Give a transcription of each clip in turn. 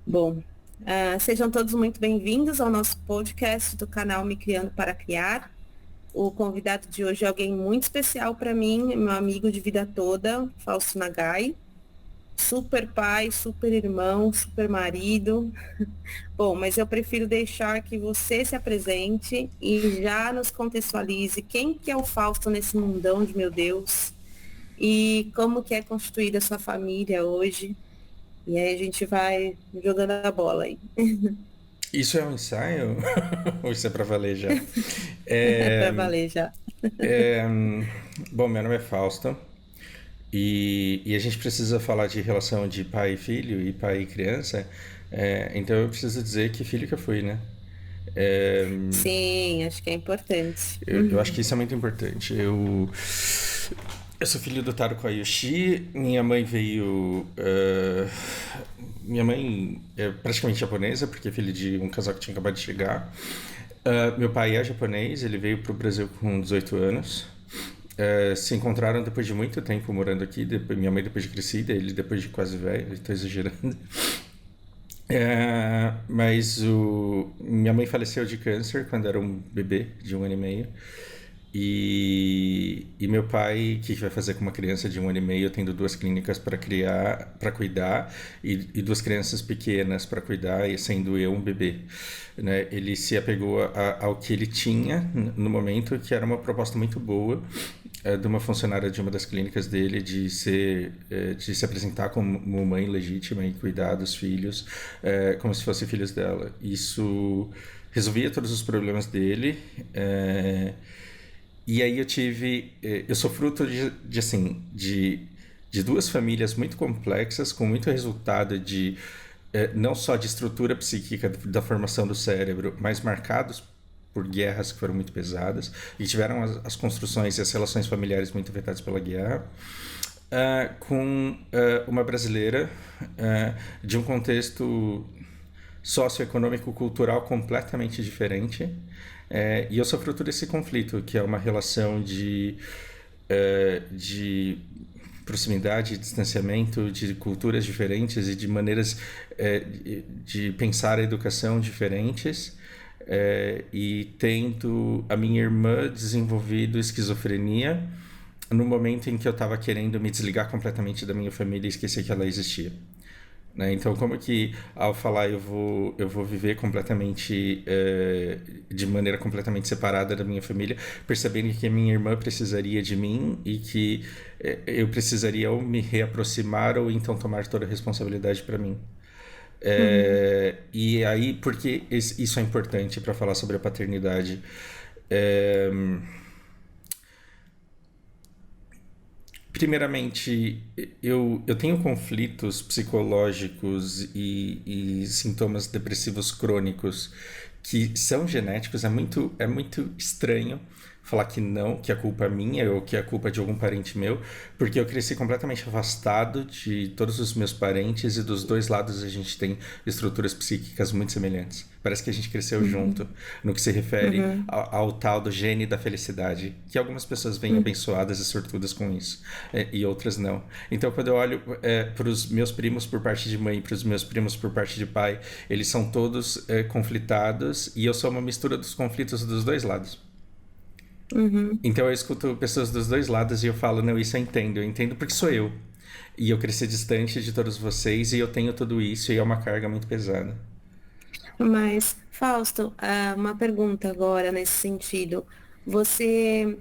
Bom, sejam todos muito bem-vindos ao nosso podcast do canal Me Criando para Criar. O convidado de hoje é alguém muito especial para mim, meu amigo de vida toda, Fausto Nagai. Super pai, super irmão, super marido. Bom, mas eu prefiro deixar que você se apresente e já nos contextualize quem que é o Fausto nesse mundão de meu Deus e como que é constituída a sua família hoje. E aí a gente vai jogando a bola aí. Isso é um ensaio? Ou isso é pra valer já? É É, para valer já. é, bom, meu nome é Fausto e a gente precisa falar de relação de pai e filho e pai e criança, então eu preciso dizer que filho que eu fui, né? É, Sim, acho que é importante. eu acho que isso é muito importante. Eu sou filho do Taro Koayushi, minha mãe veio. Minha mãe é praticamente japonesa, porque é filho de um casal que tinha acabado de chegar. Meu pai é japonês, ele veio para o Brasil com 18 anos. Se encontraram depois de muito tempo morando aqui. Minha mãe depois de crescida, ele depois de quase velho, estou exagerando. Minha mãe faleceu de câncer quando era um bebê de 1 ano e meio. E meu pai, o que vai fazer com uma criança de 1 ano e meio, tendo duas clínicas para criar, para cuidar, e duas crianças pequenas para cuidar, e sendo eu um bebê, né? Ele se apegou ao que ele tinha no momento, que era uma proposta muito boa, de uma funcionária de uma das clínicas dele de se apresentar como mãe legítima e cuidar dos filhos, como se fossem filhos dela. Isso resolvia todos os problemas dele. E aí eu sou fruto de duas famílias muito complexas, com muito resultado não só de estrutura psíquica da formação do cérebro, mas marcados por guerras que foram muito pesadas, e tiveram as construções e as relações familiares muito afetadas pela guerra, com uma brasileira de um contexto socioeconômico cultural completamente diferente. E eu sou fruto desse conflito, que é uma relação de proximidade, distanciamento, de culturas diferentes e de maneiras de pensar a educação diferentes. E tendo a minha irmã desenvolvido esquizofrenia no momento em que eu estava querendo me desligar completamente da minha família e esquecer que ela existia. Né? Então, como que ao falar eu vou viver completamente, de maneira completamente separada da minha família, percebendo que a minha irmã precisaria de mim e que eu precisaria ou me reaproximar ou então tomar toda a responsabilidade para mim. Uhum. E aí, porque isso é importante para falar sobre a paternidade? É, Primeiramente, eu tenho conflitos psicológicos e sintomas depressivos crônicos que são genéticos. É muito estranho falar que não, que a culpa é minha ou que a culpa é de algum parente meu, porque eu cresci completamente afastado de todos os meus parentes e dos dois lados a gente tem estruturas psíquicas muito semelhantes. Parece que a gente cresceu junto Uhum. no que se refere Uhum. ao tal do gene da felicidade, que algumas pessoas vêm Uhum. abençoadas e sortudas com isso, e outras não. Então, quando eu olho para os meus primos por parte de mãe e para os meus primos por parte de pai, eles são todos conflitados e eu sou uma mistura dos conflitos dos dois lados. Uhum. Então eu escuto pessoas dos dois lados e eu falo, não, isso eu entendo porque sou eu. E eu cresci distante de todos vocês e eu tenho tudo isso e é uma carga muito pesada. Mas, Fausto, uma pergunta agora nesse sentido. Você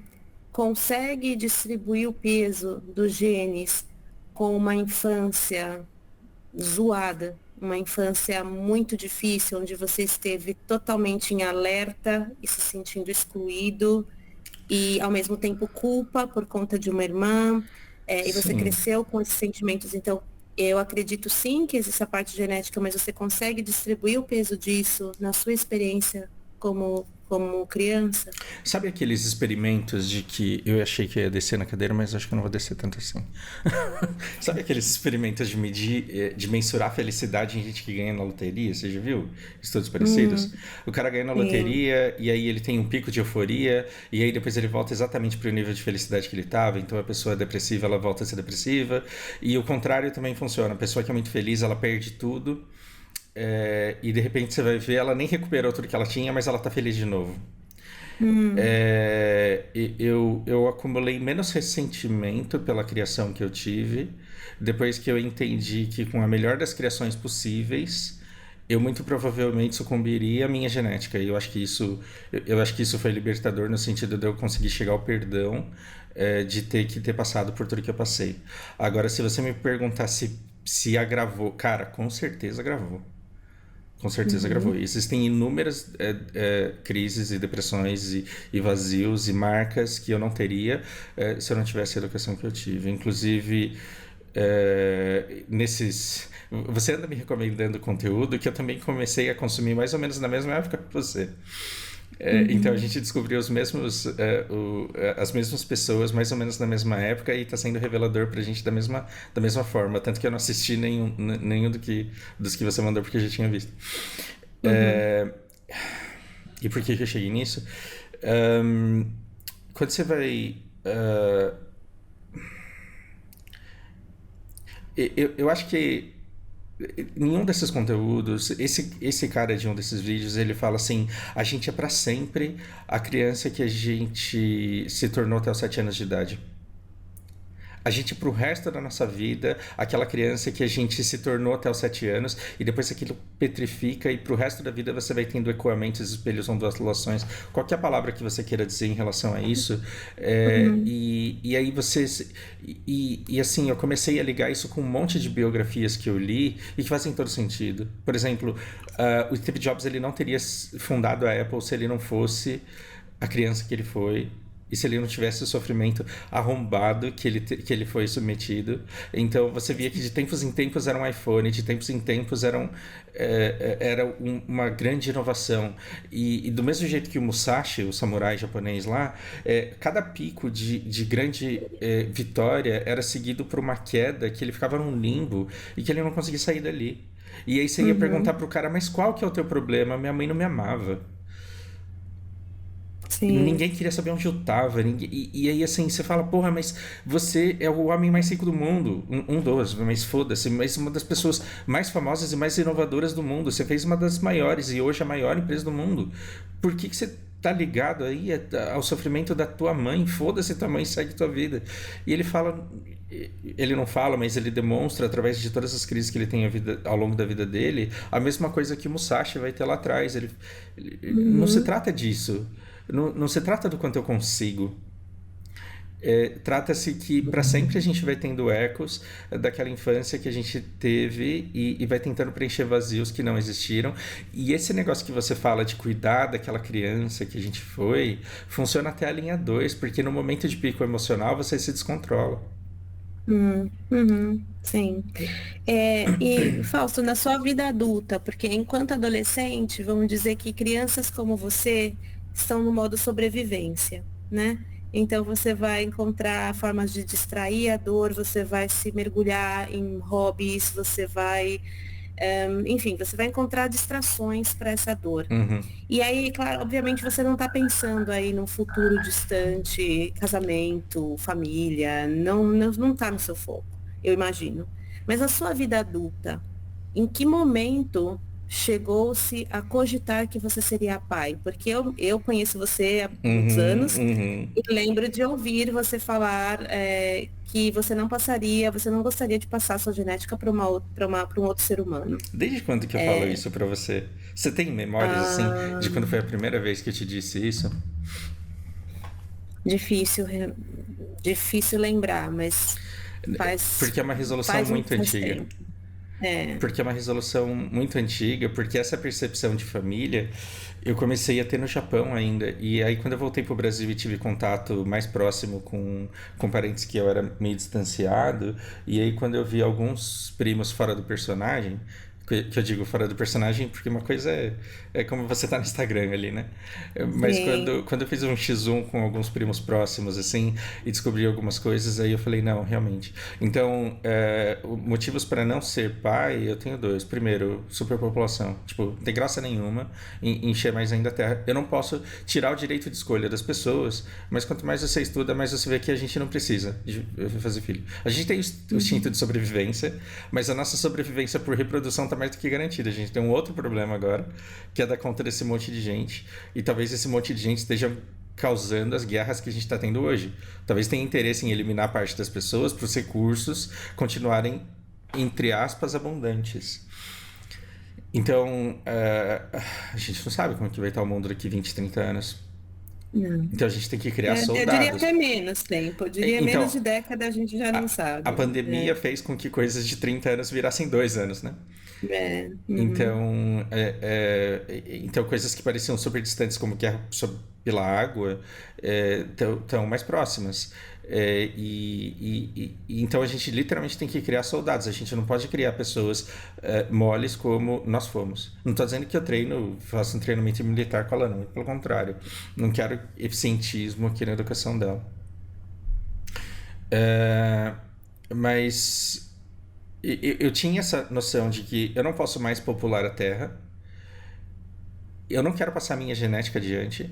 consegue distribuir o peso dos genes com uma infância zoada, uma infância muito difícil, onde você esteve totalmente em alerta e se sentindo excluído, e ao mesmo tempo culpa por conta de uma irmã, e você Sim. cresceu com esses sentimentos, então eu acredito sim que existe a parte genética, mas você consegue distribuir o peso disso na sua experiência como criança? Sabe aqueles experimentos de que eu achei que ia descer na cadeira, mas acho que eu não vou descer tanto assim. Sabe aqueles experimentos de medir, de mensurar a felicidade em gente que ganha na loteria? Você já viu estudos parecidos? Hum, O cara ganha na sim. loteria e aí ele tem um pico de euforia e aí depois ele volta exatamente para o nível de felicidade que ele estava. Então a pessoa depressiva ela volta a ser depressiva e o contrário também funciona. A pessoa que é muito feliz ela perde tudo e de repente você vai ver, ela nem recuperou tudo que ela tinha, mas ela tá feliz de novo. Eu acumulei menos ressentimento pela criação que eu tive, depois que eu entendi que com a melhor das criações possíveis, eu muito provavelmente sucumbiria à minha genética. E eu acho que isso foi libertador no sentido de eu conseguir chegar ao perdão, de ter passado por tudo que eu passei. Agora, se você me perguntar se agravou, cara, com certeza agravou. Com certeza gravou. Existem inúmeras crises e depressões e vazios e marcas que eu não teria se eu não tivesse a educação que eu tive. Inclusive, você anda me recomendando conteúdo que eu também comecei a consumir mais ou menos na mesma época que você. Então a gente descobriu as mesmas pessoas mais ou menos na mesma época e está sendo revelador pra gente da mesma forma, tanto que eu não assisti nenhum dos que você mandou porque eu já tinha visto. E por que eu cheguei nisso? Quando você vai... eu acho que nenhum desses conteúdos, esse cara de um desses vídeos, ele fala assim: a gente é para sempre a criança que a gente se tornou até os 7 anos de idade. A gente, pro resto da nossa vida, aquela criança que a gente se tornou até os 7 anos, e depois aquilo petrifica, e pro resto da vida você vai tendo ecoamentos, espelhos, ondulações, qualquer palavra que você queira dizer em relação a isso. E aí você... E assim, eu comecei a ligar isso com um monte de biografias que eu li, e que fazem todo sentido. Por exemplo, o Steve Jobs, ele não teria fundado a Apple se ele não fosse a criança que ele foi, e se ele não tivesse o sofrimento arrombado que ele foi submetido. Então você via que de tempos em tempos era um iPhone, de tempos em tempos era uma grande inovação. E do mesmo jeito que o Musashi, o samurai japonês lá, cada pico de grande vitória era seguido por uma queda que ele ficava num limbo e que ele não conseguia sair dali. E aí você ia perguntar pro cara: mas qual que é o teu problema? Minha mãe não me amava. Sim. Ninguém queria saber onde eu tava. E aí, assim, você fala: porra, mas você é o homem mais rico do mundo. Mas foda-se. Mas uma das pessoas mais famosas e mais inovadoras do mundo. Você fez uma das maiores e hoje a maior empresa do mundo. Por que você tá ligado aí ao sofrimento da tua mãe? Foda-se tua mãe, segue tua vida. E ele fala... Ele não fala, mas ele demonstra, através de todas as crises que ele tem ao longo da vida dele, a mesma coisa que o Musashi vai ter lá atrás. Não se trata disso. Não se trata do quanto eu consigo. Trata-se que para sempre a gente vai tendo ecos daquela infância que a gente teve e vai tentando preencher vazios que não existiram. E esse negócio que você fala de cuidar daquela criança que a gente foi, funciona até a linha 2, porque no momento de pico emocional você se descontrola. Sim. E Fausto, na sua vida adulta, porque enquanto adolescente, vamos dizer que crianças como você estão no modo sobrevivência, né? Então você vai encontrar formas de distrair a dor, você vai se mergulhar em hobbies, você vai, enfim, você vai encontrar distrações para essa dor. E aí, claro, obviamente você não está pensando aí num futuro distante, casamento, família, não está no seu foco, eu imagino. Mas a sua vida adulta, em que momento chegou-se a cogitar que você seria pai? Porque eu conheço você há muitos anos e lembro de ouvir você falar que você não gostaria de passar sua genética para um outro ser humano. Desde quando que eu falo isso pra você? Você tem memórias, assim, de quando foi a primeira vez que eu te disse isso? Difícil lembrar, mas porque é uma resolução muito antiga. Tempo. Porque é uma resolução muito antiga, porque essa percepção de família eu comecei a ter no Japão ainda. E aí quando eu voltei pro Brasil e tive contato mais próximo com parentes que eu era meio distanciado, e aí quando eu vi alguns primos fora do personagem, que eu digo fora do personagem porque uma coisa é como você tá no Instagram ali, né? Mas quando eu fiz um X1 com alguns primos próximos, assim, e descobri algumas coisas, aí eu falei: não, realmente. Então, motivos para não ser pai, eu tenho 2. Primeiro, superpopulação. Tipo, não tem graça nenhuma em encher mais ainda a Terra. Eu não posso tirar o direito de escolha das pessoas, mas quanto mais você estuda, mais você vê que a gente não precisa de fazer filho. A gente tem o instinto de sobrevivência, mas a nossa sobrevivência por reprodução tá está mais do que garantida. A gente tem um outro problema agora, que é dar conta desse monte de gente. E talvez esse monte de gente esteja causando as guerras que a gente está tendo hoje. Talvez tenha interesse em eliminar parte das pessoas para os recursos continuarem, entre aspas, abundantes. Então, a gente não sabe como que vai estar o mundo daqui 20, 30 anos. Não. Então a gente tem que criar Eu soldados. diria até menos tempo. Eu diria Então, menos de década, a gente já não sabe. A pandemia fez com que coisas de 30 anos virassem 2 anos, né? Então, então, coisas que pareciam super distantes, como guerra pela água, estão mais próximas. Então, a gente literalmente tem que criar soldados. A gente não pode criar pessoas moles como nós fomos. Não estou dizendo que eu faço um treinamento militar com ela, não. Pelo contrário. Não quero eficientismo aqui na educação dela. Mas eu tinha essa noção de que eu não posso mais popular a Terra. Eu não quero passar minha genética adiante.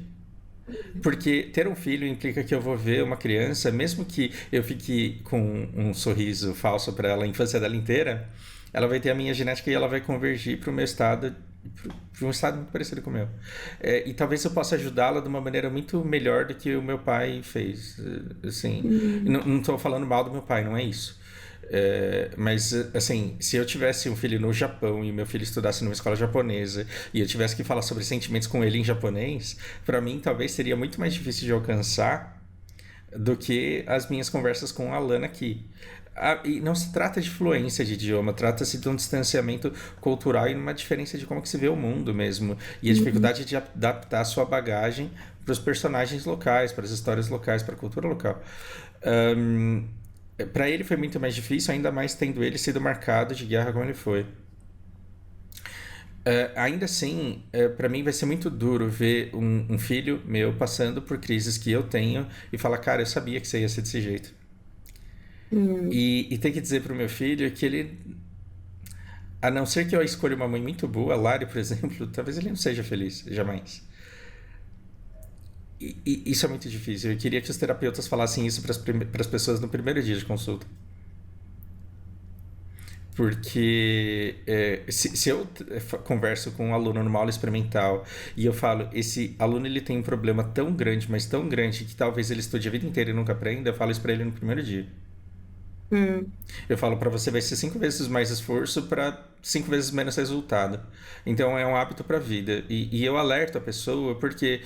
Porque ter um filho implica que eu vou ver uma criança, mesmo que eu fique com um sorriso falso para ela a infância dela inteira, ela vai ter a minha genética e ela vai convergir para o meu estado, para um estado muito parecido com o meu. E talvez eu possa ajudá-la de uma maneira muito melhor do que o meu pai fez. Assim, não estou falando mal do meu pai, não é isso. Mas, assim, se eu tivesse um filho no Japão e meu filho estudasse numa escola japonesa e eu tivesse que falar sobre sentimentos com ele em japonês, para mim talvez seria muito mais difícil de alcançar do que as minhas conversas com a Alana aqui. E não se trata de fluência de idioma, trata-se de um distanciamento cultural e uma diferença de como que se vê o mundo mesmo. E a dificuldade de adaptar a sua bagagem para os personagens locais, para as histórias locais, para a cultura local. Para ele foi muito mais difícil, ainda mais tendo ele sido marcado de guerra como ele foi. Ainda assim, para mim vai ser muito duro ver um filho meu passando por crises que eu tenho e falar, cara, eu sabia que você ia ser desse jeito. E ter que dizer pro meu filho que ele, a não ser que eu escolha uma mãe muito boa, a Lari, por exemplo, talvez ele não seja feliz, jamais. E isso é muito difícil. Eu queria que os terapeutas falassem isso para as pessoas no primeiro dia de consulta. Porque se eu converso com um aluno numa aula experimental e eu falo, esse aluno ele tem um problema tão grande, mas tão grande, que talvez ele estude a vida inteira e nunca aprenda, eu falo isso para ele no primeiro dia. Eu falo, para você vai ser 5 vezes mais esforço para 5 vezes menos resultado. Então é um hábito para a vida. E eu alerto a pessoa porque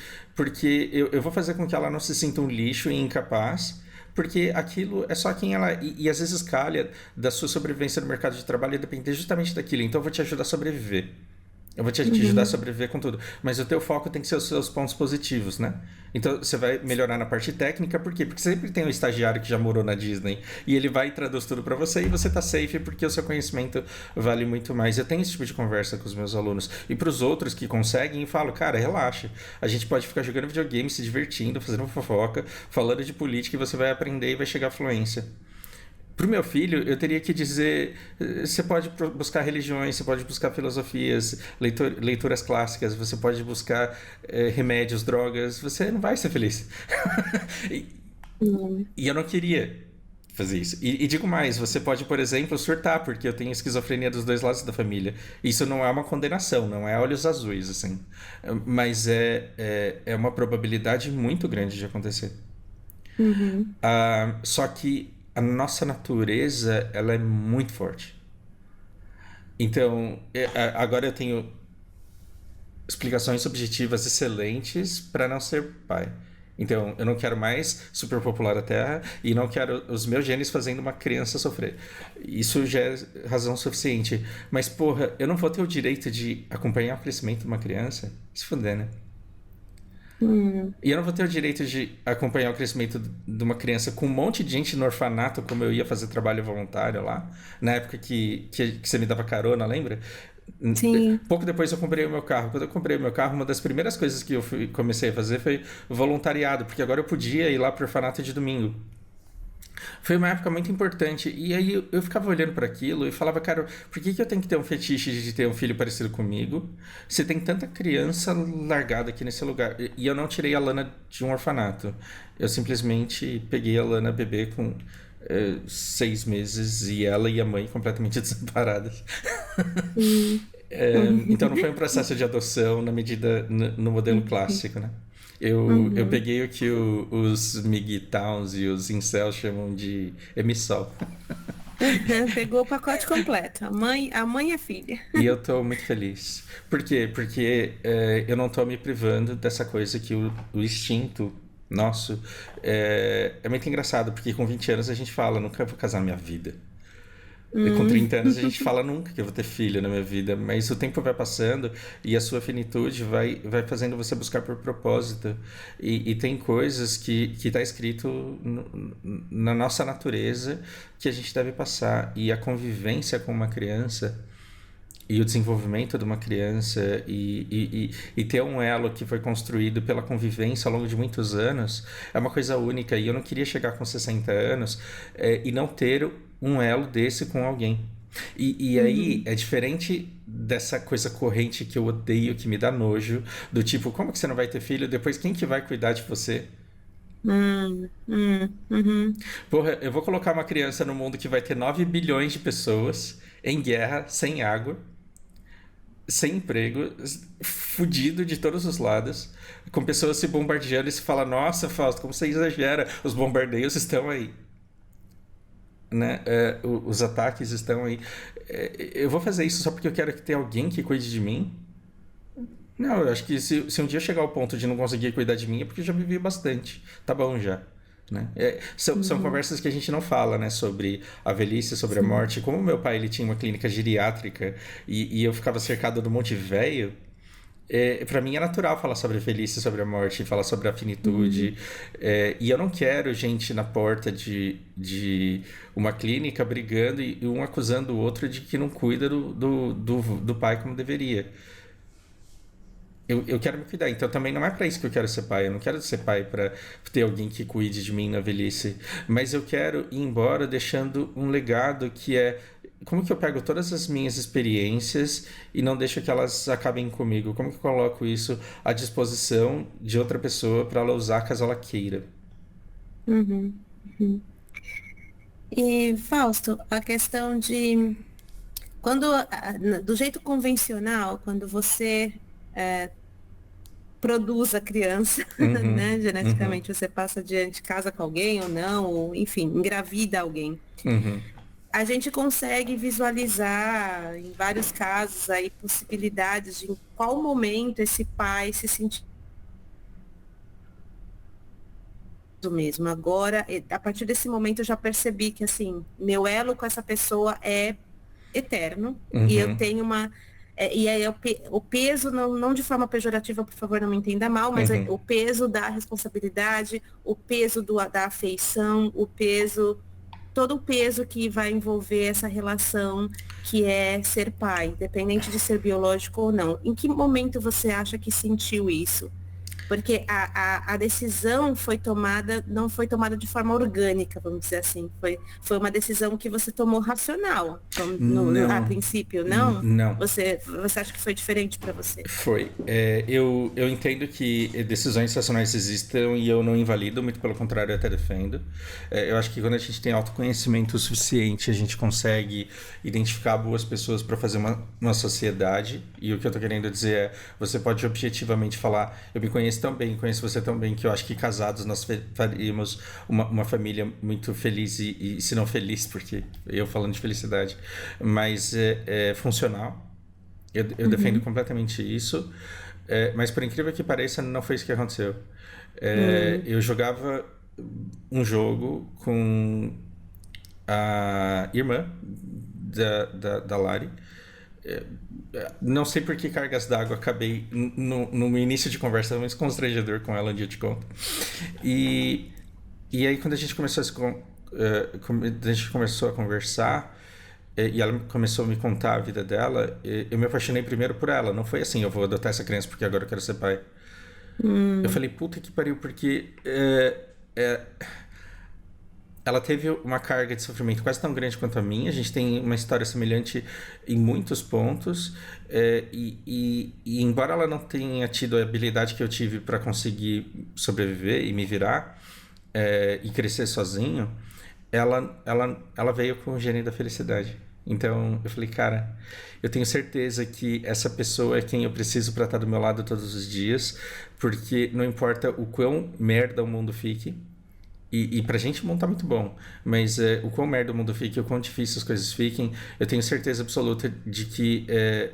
eu vou fazer com que ela não se sinta um lixo e incapaz, porque aquilo é só quem ela... E às vezes calha da sua sobrevivência no mercado de trabalho depender justamente daquilo. Então eu vou te ajudar a sobreviver. Eu vou te ajudar a sobreviver com tudo. Mas o teu foco tem que ser os seus pontos positivos, né? Então você vai melhorar na parte técnica, por quê? Porque sempre tem um estagiário que já morou na Disney e ele vai e traduz tudo para você e você tá safe porque o seu conhecimento vale muito mais. Eu tenho esse tipo de conversa com os meus alunos. E para os outros que conseguem, eu falo, cara, relaxa. A gente pode ficar jogando videogame, se divertindo, fazendo fofoca, falando de política e você vai aprender e vai chegar à fluência. Pro meu filho, eu teria que dizer, você pode buscar religiões, você pode buscar filosofias, leituras clássicas, você pode buscar remédios, drogas, você não vai ser feliz. E eu não queria fazer isso. E digo mais, você pode, por exemplo, surtar, porque eu tenho esquizofrenia dos dois lados da família. Isso não é uma condenação, não é olhos azuis, assim. Mas é uma probabilidade muito grande de acontecer. Só que a nossa natureza, ela é muito forte. Então, agora eu tenho explicações objetivas excelentes para não ser pai. Então, eu não quero mais superpopular a Terra e não quero os meus genes fazendo uma criança sofrer. Isso já é razão suficiente. Mas, porra, eu não vou ter o direito de acompanhar o crescimento de uma criança? Se fuder, né? E eu não vou ter o direito de acompanhar o crescimento de uma criança com um monte de gente no orfanato, como eu ia fazer trabalho voluntário lá, na época que você me dava carona, lembra? Sim. Pouco depois eu comprei o meu carro. Quando eu comprei o meu carro, uma das primeiras coisas que eu comecei a fazer foi voluntariado, porque agora eu podia ir lá pro orfanato de domingo. Foi uma época muito importante. E aí eu ficava olhando para aquilo e falava, cara, por que eu tenho que ter um fetiche de ter um filho parecido comigo? Você tem tanta criança largada aqui nesse lugar. E eu não tirei a Lana de um orfanato. Eu simplesmente peguei a Lana bebê com 6 meses e ela e a mãe completamente desamparadas. Hum. Então não foi um processo de adoção na medida no modelo clássico, né? Eu Uhum. peguei o que os MGTOWs e os incels chamam de emissol. Pegou o pacote completo, a mãe e a filha. E eu tô muito feliz. Por quê? Porque eu não tô me privando dessa coisa que o instinto nosso é muito engraçado, porque com 20 anos a gente fala, nunca vou casar minha vida. E com Hum. 30 anos a gente fala nunca que eu vou ter filho na minha vida, mas o tempo vai passando e a sua finitude vai fazendo você buscar por propósito. E tem coisas que tá escrito na nossa natureza que a gente deve passar. E a convivência com uma criança e o desenvolvimento de uma criança e ter um elo que foi construído pela convivência ao longo de muitos anos é uma coisa única. E eu não queria chegar com 60 anos e não ter um elo desse com alguém. E aí Uhum. é diferente dessa coisa corrente que eu odeio, que me dá nojo, do tipo, como que você não vai ter filho? Depois quem que vai cuidar de você? Uhum. Porra, eu vou colocar uma criança no mundo que vai ter 9 bilhões de pessoas em guerra, sem água, sem emprego, fudido de todos os lados, com pessoas se bombardeando e se fala, nossa, Fausto, como você exagera, os bombardeios estão aí, né? Os ataques estão aí. Eu vou fazer isso só porque eu quero que tenha alguém que cuide de mim? Não, eu acho que se um dia chegar ao ponto de não conseguir cuidar de mim é porque eu já vivi bastante. Tá bom já. Né? São Uhum. conversas que a gente não fala, né? Sobre a velhice, sobre a Sim. morte. Como meu pai ele tinha uma clínica geriátrica e eu ficava cercado de um monte de velho, para mim é natural falar sobre a velhice, sobre a morte, falar sobre a Uhum. finitude. E eu não quero gente na porta de uma clínica brigando e um acusando o outro de que não cuida do pai como deveria. Eu quero me cuidar, então também não é para isso que eu quero ser pai. Eu não quero ser pai para ter alguém que cuide de mim na velhice, mas eu quero ir embora deixando um legado que é como que eu pego todas as minhas experiências e não deixo que elas acabem comigo? Como que eu coloco isso à disposição de outra pessoa para ela usar caso ela queira? Uhum. Uhum. E, Fausto, a questão de do jeito convencional, quando você produz a criança, Uhum, né? uhum, Geneticamente você passa adiante, casa com alguém ou não, ou, enfim, engravida alguém. uhum, A gente consegue visualizar, em vários casos, aí, possibilidades de em qual momento esse pai se sentiu mesmo. Agora, a partir desse momento, eu já percebi que, assim, meu elo com essa pessoa é eterno e eu uhum, tenho uma. E aí o peso, não de forma pejorativa, por favor, não me entenda mal, mas uhum. o peso da responsabilidade, o peso da afeição, o peso, todo o peso que vai envolver essa relação que é ser pai, independente de ser biológico ou não. Em que momento você acha que sentiu isso? Porque a decisão foi tomada, não foi tomada de forma orgânica, vamos dizer assim. Foi uma decisão que você tomou racional. A Não, princípio, não? não. Você acha que foi diferente para você? Foi. Eu entendo que decisões racionais existam e eu não invalido, muito pelo contrário, eu até defendo. Eu acho que quando a gente tem autoconhecimento suficiente, a gente consegue identificar boas pessoas para fazer uma sociedade. E o que eu tô querendo dizer é: você pode objetivamente falar, eu me conheço tão bem, conheço você tão bem, que eu acho que casados nós faríamos uma família muito feliz e, se não feliz, porque eu falando de felicidade, mas funcional. Eu defendo Uhum. completamente isso, mas por incrível que pareça, não foi isso que aconteceu. Hum. Eu jogava um jogo com a irmã da Lari. É, não sei por que cargas d'água acabei no início de conversa, mas constrangedor com ela, um dia eu te conto. E, e aí, quando a gente começou a gente começou a conversar, e ela começou a me contar a vida dela, eu me apaixonei primeiro por ela. Não foi assim, eu vou adotar essa criança porque agora eu quero ser pai. Eu Hum. falei, puta que pariu, porque ela teve uma carga de sofrimento quase tão grande quanto a minha. A gente tem uma história semelhante em muitos pontos. E embora ela não tenha tido a habilidade que eu tive para conseguir sobreviver e me virar e crescer sozinho, ela veio com o gene da felicidade. Então eu falei, cara, eu tenho certeza que essa pessoa é quem eu preciso para estar do meu lado todos os dias, porque não importa o quão merda o mundo fique, e pra gente o mundo tá muito bom, mas o quão merda o mundo fique, o quão difícil as coisas fiquem, eu tenho certeza absoluta de que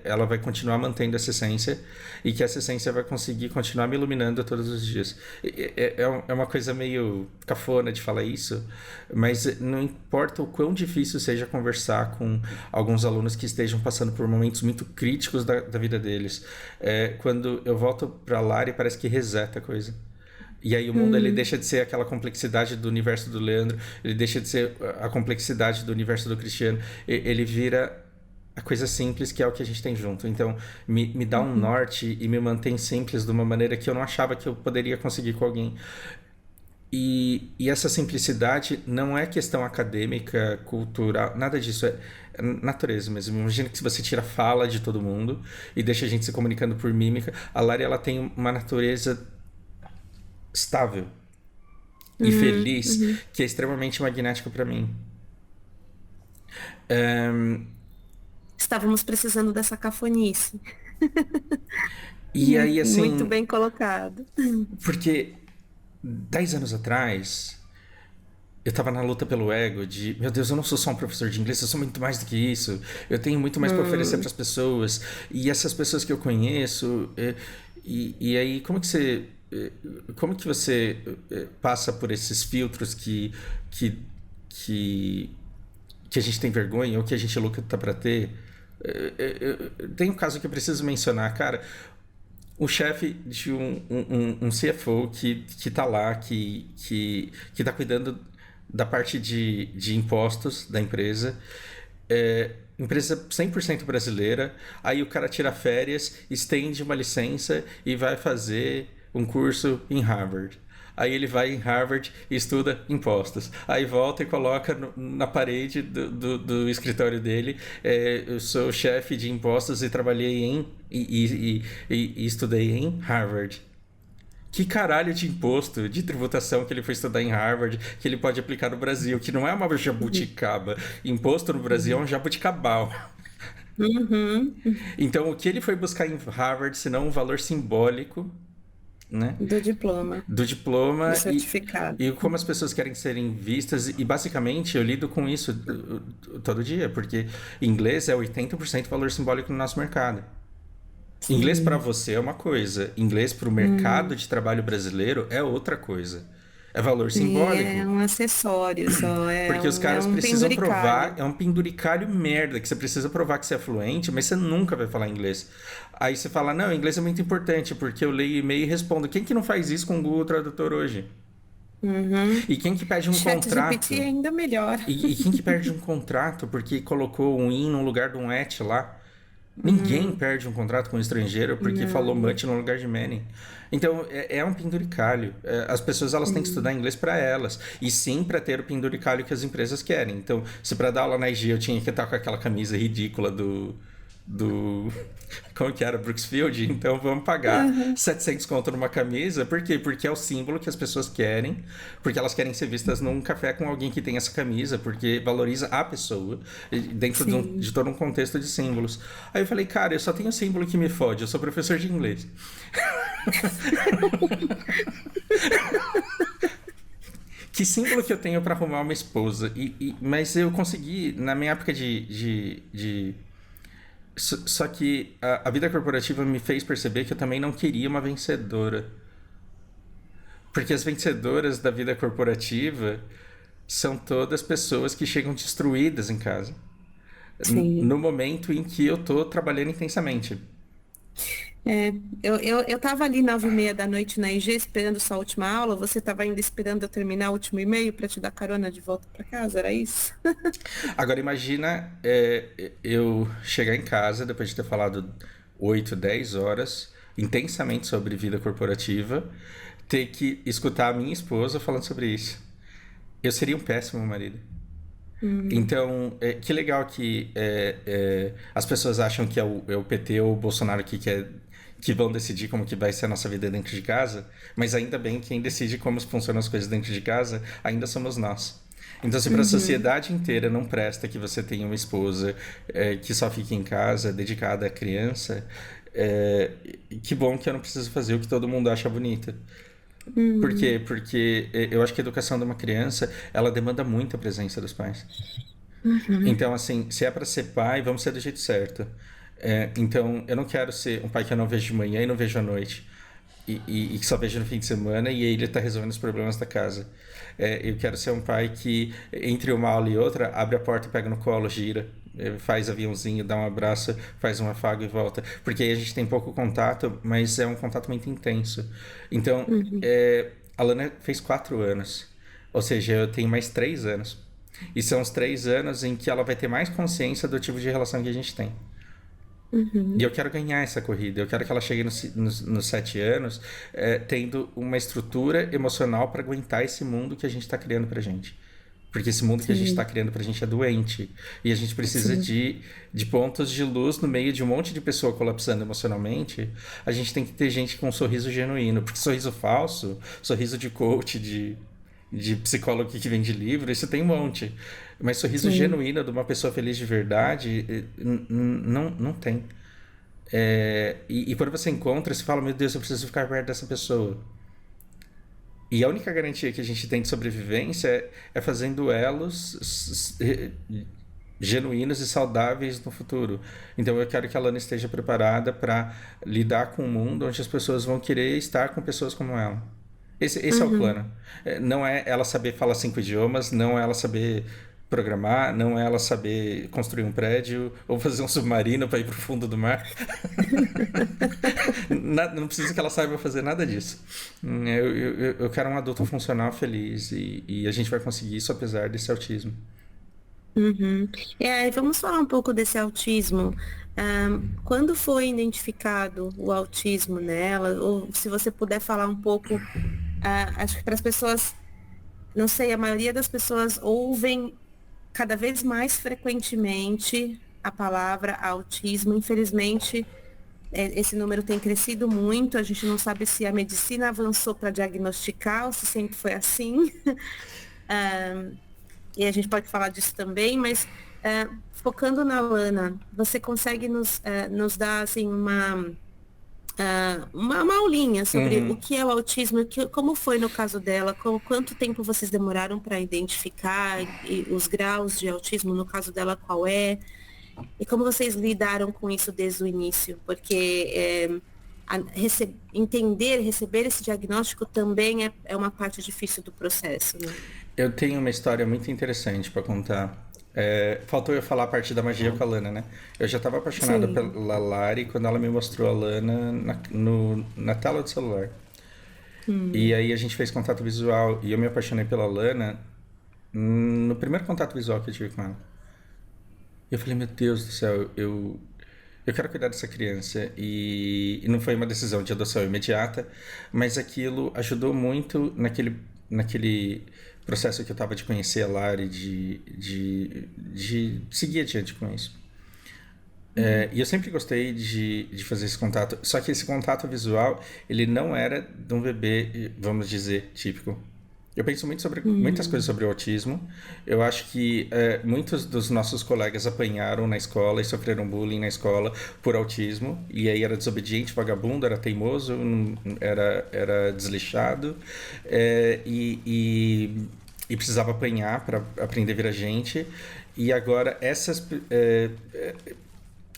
ela vai continuar mantendo essa essência e que essa essência vai conseguir continuar me iluminando todos os dias. É uma coisa meio cafona de falar isso, mas não importa o quão difícil seja conversar com alguns alunos que estejam passando por momentos muito críticos da vida deles. Quando eu volto pra Lari, parece que reseta a coisa. E aí o mundo ele deixa de ser aquela complexidade do universo do Leandro, ele deixa de ser a complexidade do universo do Cristiano, ele vira a coisa simples que é o que a gente tem junto. Então me dá um norte e me mantém simples de uma maneira que eu não achava que eu poderia conseguir com alguém. E essa simplicidade não é questão acadêmica, cultural, nada disso, é natureza mesmo. Imagina que se você tira a fala de todo mundo e deixa a gente se comunicando por mímica, a Lari ela tem uma natureza estável e feliz que é extremamente magnético para mim. Estávamos precisando dessa cafonice. E aí, assim... Muito bem colocado. Porque 10 anos atrás, eu tava na luta pelo ego de... Meu Deus, eu não sou só um professor de inglês, eu sou muito mais do que isso. Eu tenho muito mais para oferecer para as pessoas. E essas pessoas que eu conheço... E aí, como que você passa por esses filtros que a gente tem vergonha ou que a gente luta para ter? Tem um caso que eu preciso mencionar, cara. O chefe de um CFO que tá lá, que tá cuidando da parte de impostos da empresa. Empresa 100% brasileira, aí o cara tira férias, estende uma licença e vai fazer um curso em Harvard. Aí ele vai em Harvard e estuda impostos. Aí volta e coloca na parede do escritório dele: eu sou chefe de impostos e trabalhei e estudei em Harvard. Que caralho de imposto, de tributação que ele foi estudar em Harvard, que ele pode aplicar no Brasil, que não é uma jabuticaba. Imposto no Brasil é um jabuticabal. Então, o que ele foi buscar em Harvard, senão um valor simbólico, né? Do diploma. Do diploma. Do certificado. E como as pessoas querem serem vistas. E, basicamente, eu lido com isso todo dia, porque inglês é 80% valor simbólico no nosso mercado. Sim. Inglês para você é uma coisa, inglês para o mercado de trabalho brasileiro é outra coisa. É valor simbólico. É um acessório só. Porque os caras precisam provar, é um penduricalho merda, que você precisa provar que você é fluente, mas você nunca vai falar inglês. Aí você fala, não, inglês é muito importante, porque eu leio e-mail e respondo. Quem que não faz isso com o Google Tradutor hoje? E quem que pede um contrato? ChatGPT é ainda melhor. E quem que perde um contrato porque colocou um in no lugar de um at lá? Ninguém perde um contrato com um estrangeiro porque falou much no lugar de many. Então, é um penduricalho. As pessoas elas têm que estudar inglês para elas. E sim para ter o penduricalho que as empresas querem. Então, se para dar aula na IG eu tinha que estar com aquela camisa ridícula do como que era? Brooksfield? Então vamos pagar 700 conto numa camisa. Por quê? Porque é o símbolo que as pessoas querem, porque elas querem ser vistas num café com alguém que tem essa camisa, porque valoriza a pessoa dentro de todo um contexto de símbolos. Aí eu falei, cara, eu só tenho símbolo que me fode, eu sou professor de inglês. Que símbolo que eu tenho para arrumar uma esposa? Mas eu consegui, na minha época Só que a vida corporativa me fez perceber que eu também não queria uma vencedora. Porque as vencedoras da vida corporativa são todas pessoas que chegam destruídas em casa. No momento em que eu tô trabalhando intensamente. Eu tava ali 9h30 da noite na IG esperando sua última aula, você tava ainda esperando eu terminar o último e-mail para te dar carona de volta para casa, era isso? Agora imagina eu chegar em casa depois de ter falado 8, 10 horas intensamente sobre vida corporativa, ter que escutar a minha esposa falando sobre isso. Eu seria um péssimo marido. Então, que legal que as pessoas acham que é o PT ou o Bolsonaro que vão decidir como que vai ser a nossa vida dentro de casa, mas ainda bem quem decide como funcionam as coisas dentro de casa ainda somos nós. Então, se para a sociedade inteira não presta que você tenha uma esposa que só fique em casa, dedicada à criança, que bom que eu não preciso fazer o que todo mundo acha bonito. Por quê? Porque eu acho que a educação de uma criança, ela demanda muita presença dos pais. Então, assim, se é para ser pai, vamos ser do jeito certo. Então, eu não quero ser um pai que eu não vejo de manhã e não vejo à noite. E que só vejo no fim de semana e aí ele está resolvendo os problemas da casa. Eu quero ser um pai que, entre uma aula e outra, abre a porta, pega no colo, gira, faz aviãozinho, dá um abraço, faz um afago e volta. Porque aí a gente tem pouco contato, mas é um contato muito intenso. Então, a Lana fez 4 anos. Ou seja, eu tenho mais 3 anos. E são os 3 anos em que ela vai ter mais consciência do tipo de relação que a gente tem. E eu quero ganhar essa corrida. Eu quero que ela chegue nos 7 anos tendo uma estrutura emocional para aguentar esse mundo que a gente está criando pra gente. Porque esse mundo que a gente está criando pra gente é doente. E a gente precisa de pontos de luz no meio de um monte de pessoa colapsando emocionalmente. A gente tem que ter gente com um sorriso genuíno. Porque sorriso falso, sorriso de coach, de psicólogo que vende livro, isso tem um monte. Mas sorriso genuíno de uma pessoa feliz de verdade, não tem. E quando você encontra, você fala, meu Deus, eu preciso ficar perto dessa pessoa. E a única garantia que a gente tem de sobrevivência é fazendo elos genuínos e saudáveis no futuro. Então eu quero que a Lana esteja preparada para lidar com um mundo onde as pessoas vão querer estar com pessoas como ela. Esse é o plano. Não é ela saber falar 5 idiomas, não é ela saber programar, não é ela saber construir um prédio ou fazer um submarino para ir para o fundo do mar. Não precisa que ela saiba fazer nada disso. Eu quero um adulto funcional feliz e a gente vai conseguir isso apesar desse autismo. Vamos falar um pouco desse autismo. Quando foi identificado o autismo nela? Ou se você puder falar um pouco, acho que para as pessoas, não sei, a maioria das pessoas ouvem cada vez mais frequentemente a palavra autismo. Infelizmente, esse número tem crescido muito. A gente não sabe se a medicina avançou para diagnosticar ou se sempre foi assim. E a gente pode falar disso também, mas focando na Lana, você consegue nos dar assim, uma aulinha sobre o que é o autismo, como foi no caso dela, quanto tempo vocês demoraram para identificar e os graus de autismo, no caso dela, qual é, e como vocês lidaram com isso desde o início, porque receber esse diagnóstico também é uma parte difícil do processo, né? Eu tenho uma história muito interessante para contar. Faltou eu falar a parte da magia com a Lana, né? Eu já estava apaixonado pela Lari quando ela me mostrou a Lana na tela do celular. E aí a gente fez contato visual e eu me apaixonei pela Lana no primeiro contato visual que eu tive com ela. E eu falei, meu Deus do céu, eu quero cuidar dessa criança. E não foi uma decisão de adoção imediata, mas aquilo ajudou muito naquele processo que eu estava de conhecer a Lari, de seguir adiante com isso. E eu sempre gostei de fazer esse contato, só que esse contato visual, ele não era de um bebê, vamos dizer, típico. Eu penso muito sobre muitas coisas sobre o autismo. Eu acho que muitos dos nossos colegas apanharam na escola e sofreram bullying na escola por autismo. E aí era desobediente, vagabundo, era teimoso, era desleixado. E precisava apanhar para aprender a virar gente. E agora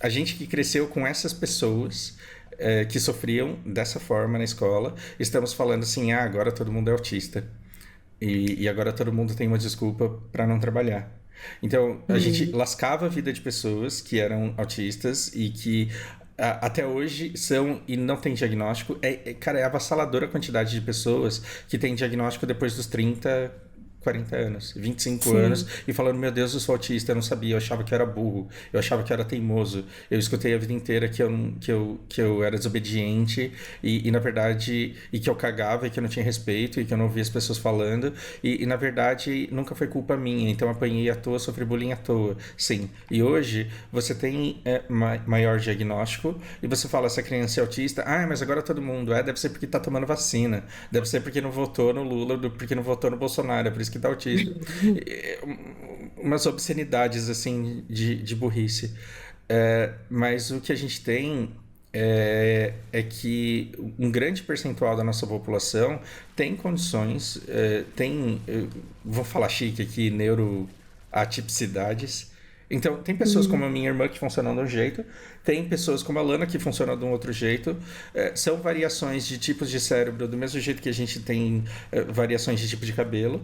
a gente que cresceu com essas pessoas que sofriam dessa forma na escola, estamos falando assim, agora todo mundo é autista. E agora todo mundo tem uma desculpa para não trabalhar. Então, a gente lascava a vida de pessoas que eram autistas e que até hoje são e não tem diagnóstico. Cara, é avassaladora a quantidade de pessoas que tem diagnóstico depois dos 30, 40 anos, 25 anos, e falando, meu Deus, eu sou autista, eu não sabia, eu achava que eu era burro, eu achava que eu era teimoso, eu escutei a vida inteira que eu era desobediente e na verdade, e que eu cagava e que eu não tinha respeito e que eu não ouvia as pessoas falando, e na verdade nunca foi culpa minha, então eu apanhei à toa, sofri bullying à toa, sim. E hoje você tem maior diagnóstico e você fala, essa criança é autista, mas agora todo mundo deve ser porque tá tomando vacina, deve ser porque não votou no Lula, porque não votou no Bolsonaro, por isso que dá autismo. Umas obscenidades, assim, de burrice. Mas o que a gente tem é que um grande percentual da nossa população tem condições, vou falar chique aqui, neuroatipicidades. Então, tem pessoas como a minha irmã que funcionam de um jeito, tem pessoas como a Lana que funcionam de um outro jeito. São variações de tipos de cérebro, do mesmo jeito que a gente tem variações de tipo de cabelo.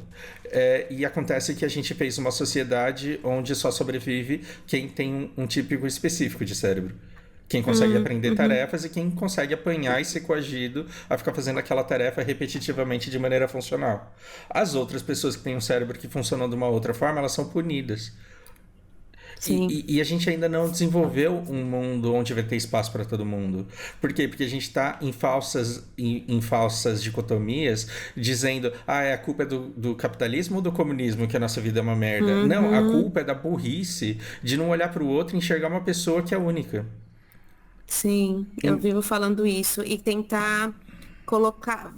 E acontece que a gente fez uma sociedade onde só sobrevive quem tem um típico específico de cérebro. Quem consegue aprender tarefas e quem consegue apanhar e ser coagido a ficar fazendo aquela tarefa repetitivamente de maneira funcional. As outras pessoas que têm um cérebro que funciona de uma outra forma, elas são punidas. E a gente ainda não desenvolveu um mundo onde vai ter espaço para todo mundo. Por quê? Porque a gente está em falsas dicotomias, dizendo a culpa é do capitalismo ou do comunismo que a nossa vida é uma merda. Não, a culpa é da burrice de não olhar para o outro e enxergar uma pessoa que é única. Sim, eu vivo falando isso e tentar colocar,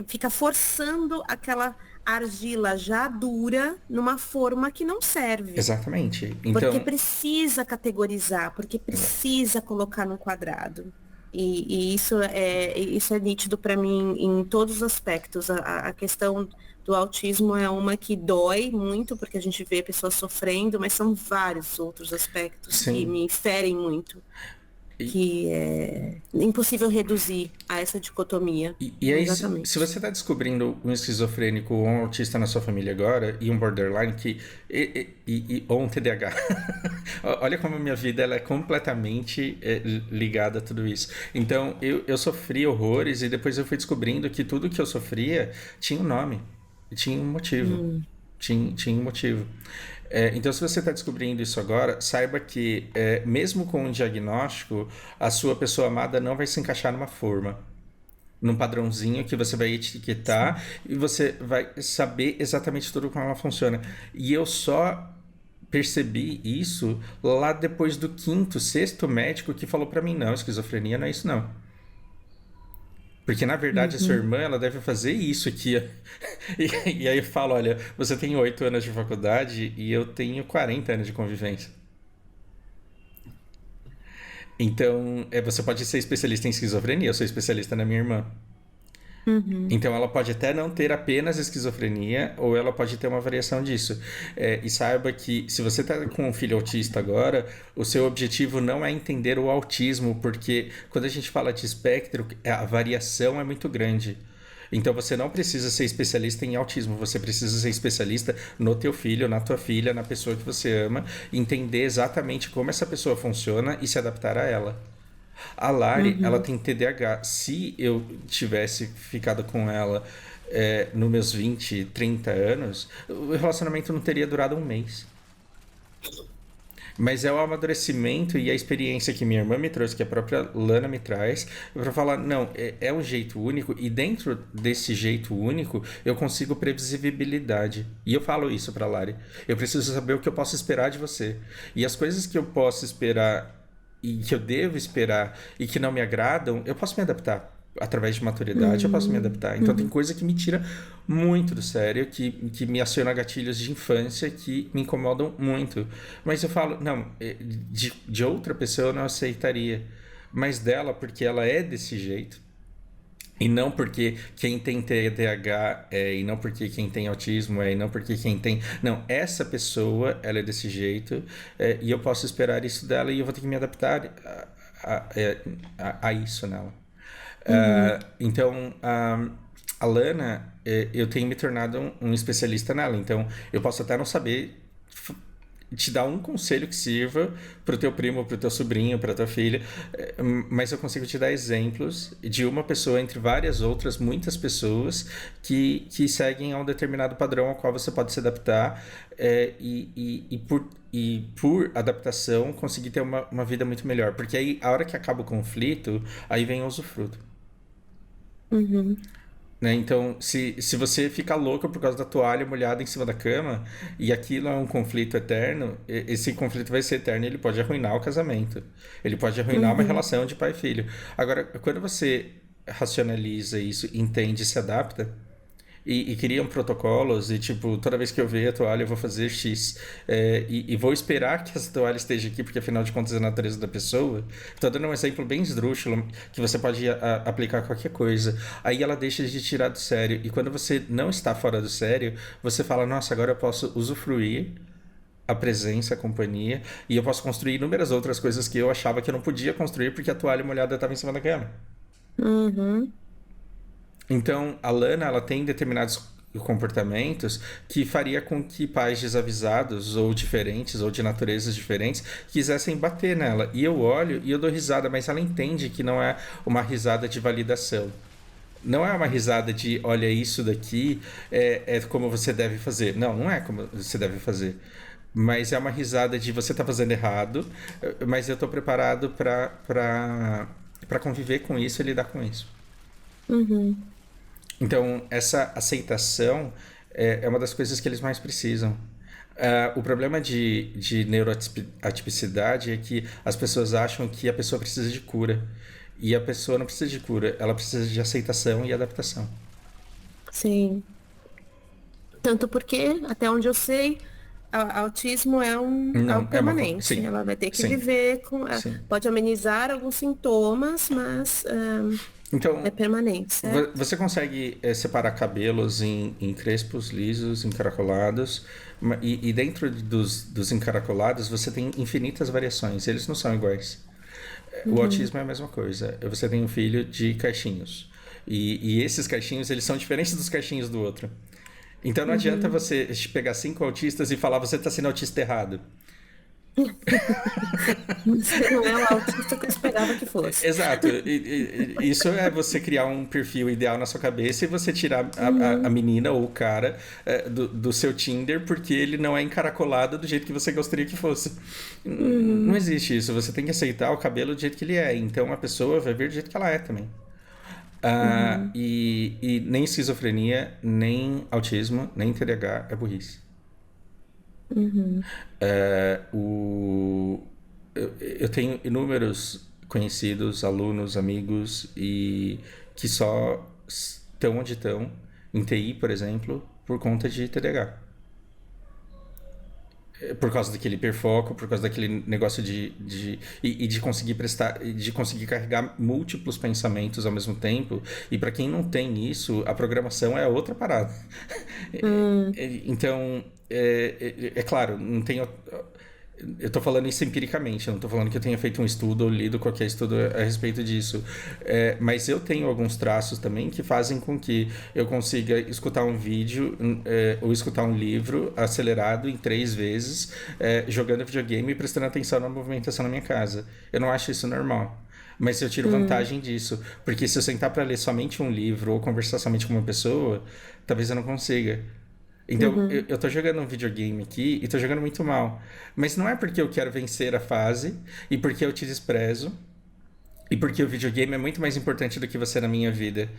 fica forçando aquela argila já dura numa forma que não serve. Exatamente. Porque Então, precisa categorizar, porque precisa colocar num quadrado. E isso é nítido para mim em todos os aspectos. A questão do autismo é uma que dói muito, porque a gente vê pessoas sofrendo, mas são vários outros aspectos que sim. me ferem muito. Que é impossível reduzir a essa dicotomia. E aí, Exatamente. se você está descobrindo um esquizofrênico ou um autista na sua família agora, e um borderline, ou um TDAH, olha como a minha vida ela é completamente ligada a tudo isso. Então, eu sofri horrores e depois eu fui descobrindo que tudo que eu sofria tinha um nome, tinha um motivo. Tinha um motivo. Então, se você está descobrindo isso agora, saiba que, mesmo com um diagnóstico, a sua pessoa amada não vai se encaixar numa forma, num padrãozinho que você vai etiquetar e você vai saber exatamente tudo como ela funciona. E eu só percebi isso lá depois do 5º, 6º médico que falou para mim, não, esquizofrenia não é isso não. Porque, na verdade, a sua irmã, ela deve fazer isso aqui. E aí eu falo, olha, você tem 8 anos de faculdade e eu tenho 40 anos de convivência. Então, você pode ser especialista em esquizofrenia, eu sou especialista na minha irmã. Então, ela pode até não ter apenas esquizofrenia, ou ela pode ter uma variação disso. E saiba que, se você está com um filho autista agora, o seu objetivo não é entender o autismo, porque quando a gente fala de espectro, a variação é muito grande. Então, você não precisa ser especialista em autismo, você precisa ser especialista no teu filho, na tua filha, na pessoa que você ama, entender exatamente como essa pessoa funciona e se adaptar a ela. A Lari, ela tem TDAH. Se eu tivesse ficado com ela nos meus 20, 30 anos, o relacionamento não teria durado um mês. Mas é o amadurecimento e a experiência que minha irmã me trouxe, que a própria Lana me traz, para falar, não, é um jeito único, e dentro desse jeito único, eu consigo previsibilidade. E eu falo isso para Lari. Eu preciso saber o que eu posso esperar de você. E as coisas que eu posso esperar e que eu devo esperar e que não me agradam, eu posso me adaptar. Através de maturidade, eu posso me adaptar. Então, tem coisa que me tira muito do sério, que me aciona gatilhos de infância que me incomodam muito. Mas eu falo, não, de outra pessoa eu não aceitaria. Mas dela, porque ela é desse jeito. E não porque quem tem TDAH e não porque quem tem autismo e não porque quem tem... Não, essa pessoa, ela é desse jeito e eu posso esperar isso dela e eu vou ter que me adaptar a isso nela. Então, a Lana, eu tenho me tornado um especialista nela. Então, eu posso até não saber te dar um conselho que sirva para o teu primo, para o teu sobrinho, para a tua filha, mas eu consigo te dar exemplos de uma pessoa entre várias outras, muitas pessoas que seguem a um determinado padrão ao qual você pode se adaptar e por adaptação conseguir ter uma vida muito melhor. Porque aí, a hora que acaba o conflito, aí vem o usufruto. Né? Então, se você fica louco por causa da toalha molhada em cima da cama e aquilo é um conflito eterno, esse conflito vai ser eterno e ele pode arruinar o casamento. Ele pode arruinar uma relação de pai e filho. Agora, quando você racionaliza isso, entende e se adapta, e criam protocolos e, tipo, toda vez que eu ver a toalha eu vou fazer X. E vou esperar que essa toalha esteja aqui, porque afinal de contas é a natureza da pessoa. Estou dando um exemplo bem esdrúxulo, que você pode aplicar qualquer coisa. Aí ela deixa de tirar do sério. E quando você não está fora do sério, você fala, nossa, agora eu posso usufruir a presença, a companhia, e eu posso construir inúmeras outras coisas que eu achava que eu não podia construir porque a toalha molhada estava em cima da cama. Uhum. Então, a Lana, ela tem determinados comportamentos que faria com que pais desavisados ou diferentes ou de naturezas diferentes quisessem bater nela. E eu olho e eu dou risada, mas ela entende que não é uma risada de validação. Não é uma risada de, olha, isso daqui é como você deve fazer. Não, não é como você deve fazer. Mas é uma risada de você tá fazendo errado, mas eu tô preparado para conviver com isso e lidar com isso. Uhum. Então, essa aceitação é uma das coisas que eles mais precisam. O problema de neuroatipicidade é que as pessoas acham que a pessoa precisa de cura. E a pessoa não precisa de cura, ela precisa de aceitação e adaptação. Sim. Tanto porque, até onde eu sei, autismo é Não, algo é uma. permanente. Sim, Ela vai ter que sim, viver com. sim. Pode amenizar alguns sintomas, mas é Então, permanente, certo? você consegue separar cabelos em crespos, lisos, encaracolados, e dentro dos encaracolados você tem infinitas variações, eles não são iguais. O Uhum. autismo é a mesma coisa. Você tem um filho de caixinhos. E esses caixinhos, eles são diferentes dos caixinhos do outro. Então não adianta Uhum. você pegar 5 autistas e falar você está sendo autista errado. Você não é o autista que eu esperava que fosse. Exato. Isso é você criar um perfil ideal na sua cabeça e você tirar a Uhum. menina ou o cara do seu Tinder porque ele não é encaracolado do jeito que você gostaria que fosse. Não Uhum. existe isso. Você tem que aceitar o cabelo do jeito que ele é. Então a pessoa vai ver do jeito que ela é também. Uhum. E nem esquizofrenia, nem autismo, nem TDAH é burrice. Uhum. É, eu tenho inúmeros conhecidos, alunos, amigos, e que só estão onde estão, em TI, por exemplo, por conta de TDAH. Por causa daquele hiperfoco, por causa daquele negócio e de conseguir prestar, de conseguir carregar múltiplos pensamentos ao mesmo tempo. E para quem não tem isso, a programação é outra parada. Uhum. Então, é claro, não tenho. Eu estou falando isso empiricamente, eu não estou falando que eu tenha feito um estudo ou lido qualquer estudo a respeito disso. Mas eu tenho alguns traços também que fazem com que eu consiga escutar um vídeo ou escutar um livro acelerado em 3 vezes, jogando videogame e prestando atenção na movimentação na minha casa. Eu não acho isso normal. Mas eu tiro Uhum. vantagem disso, porque se eu sentar para ler somente um livro ou conversar somente com uma pessoa, talvez eu não consiga. Então, eu, Uhum. eu tô jogando um videogame aqui e tô jogando muito mal. Mas não é porque eu quero vencer a fase e porque eu te desprezo e porque o videogame é muito mais importante do que você na minha vida.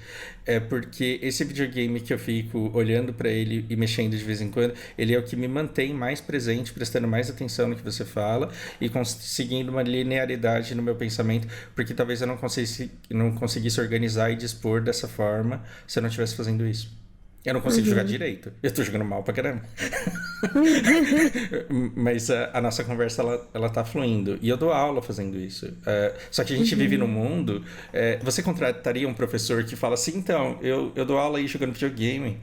É porque esse videogame que eu fico olhando pra ele e mexendo de vez em quando, ele é o que me mantém mais presente, prestando mais atenção no que você fala e conseguindo uma linearidade no meu pensamento, porque talvez eu não conseguisse organizar e dispor dessa forma se eu não estivesse fazendo isso. Eu não consigo jogar Uhum. direito. Eu tô jogando mal pra caramba. Mas a nossa conversa, ela tá fluindo. E eu dou aula fazendo isso. Só que a gente vive num Uhum. mundo... você contrataria um professor que fala assim, então, eu dou aula aí jogando videogame.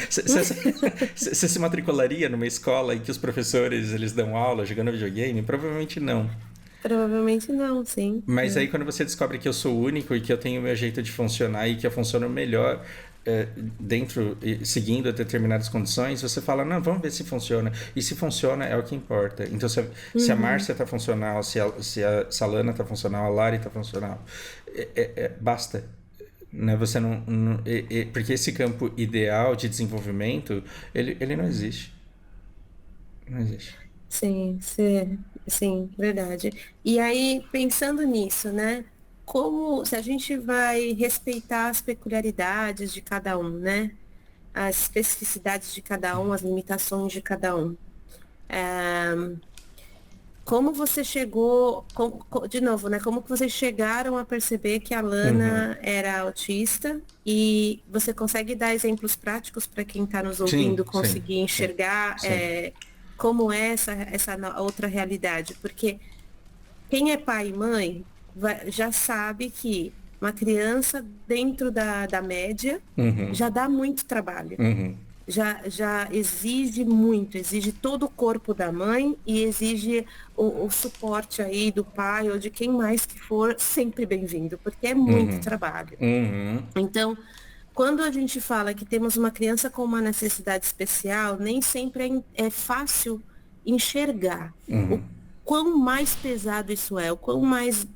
Você se matricularia numa escola em que os professores, eles dão aula jogando videogame? Provavelmente não. Provavelmente não, sim. Mas aí É. quando você descobre que eu sou único e que eu tenho o meu jeito de funcionar e que eu funciono melhor dentro, seguindo determinadas condições, você fala, não, vamos ver se funciona. E se funciona é o que importa. Então se a Uhum. Márcia está funcional, se a Salana está funcional, a Lari está funcional, basta. Né? Você porque esse campo ideal de desenvolvimento, ele não existe. Não existe. Sim, sim, sim, verdade. E aí, pensando nisso, né? Como se a gente vai respeitar as peculiaridades de cada um, né? As especificidades de cada um, as limitações de cada um. como você chegou, de novo, né? Como que vocês chegaram a perceber que a Uhum. Lana era autista? E você consegue dar exemplos práticos para quem está nos ouvindo Sim, sim, conseguir sim, enxergar sim. como é essa outra realidade? Porque quem é pai e mãe já sabe que uma criança dentro da média Uhum. já dá muito trabalho. Uhum. Já exige muito, exige todo o corpo da mãe e exige o suporte aí do pai ou de quem mais que for, sempre bem-vindo, porque é muito Uhum. trabalho. Uhum. Então, quando a gente fala que temos uma criança com uma necessidade especial, nem sempre é fácil enxergar o Uhum. quão mais pesado isso é, o quão mais,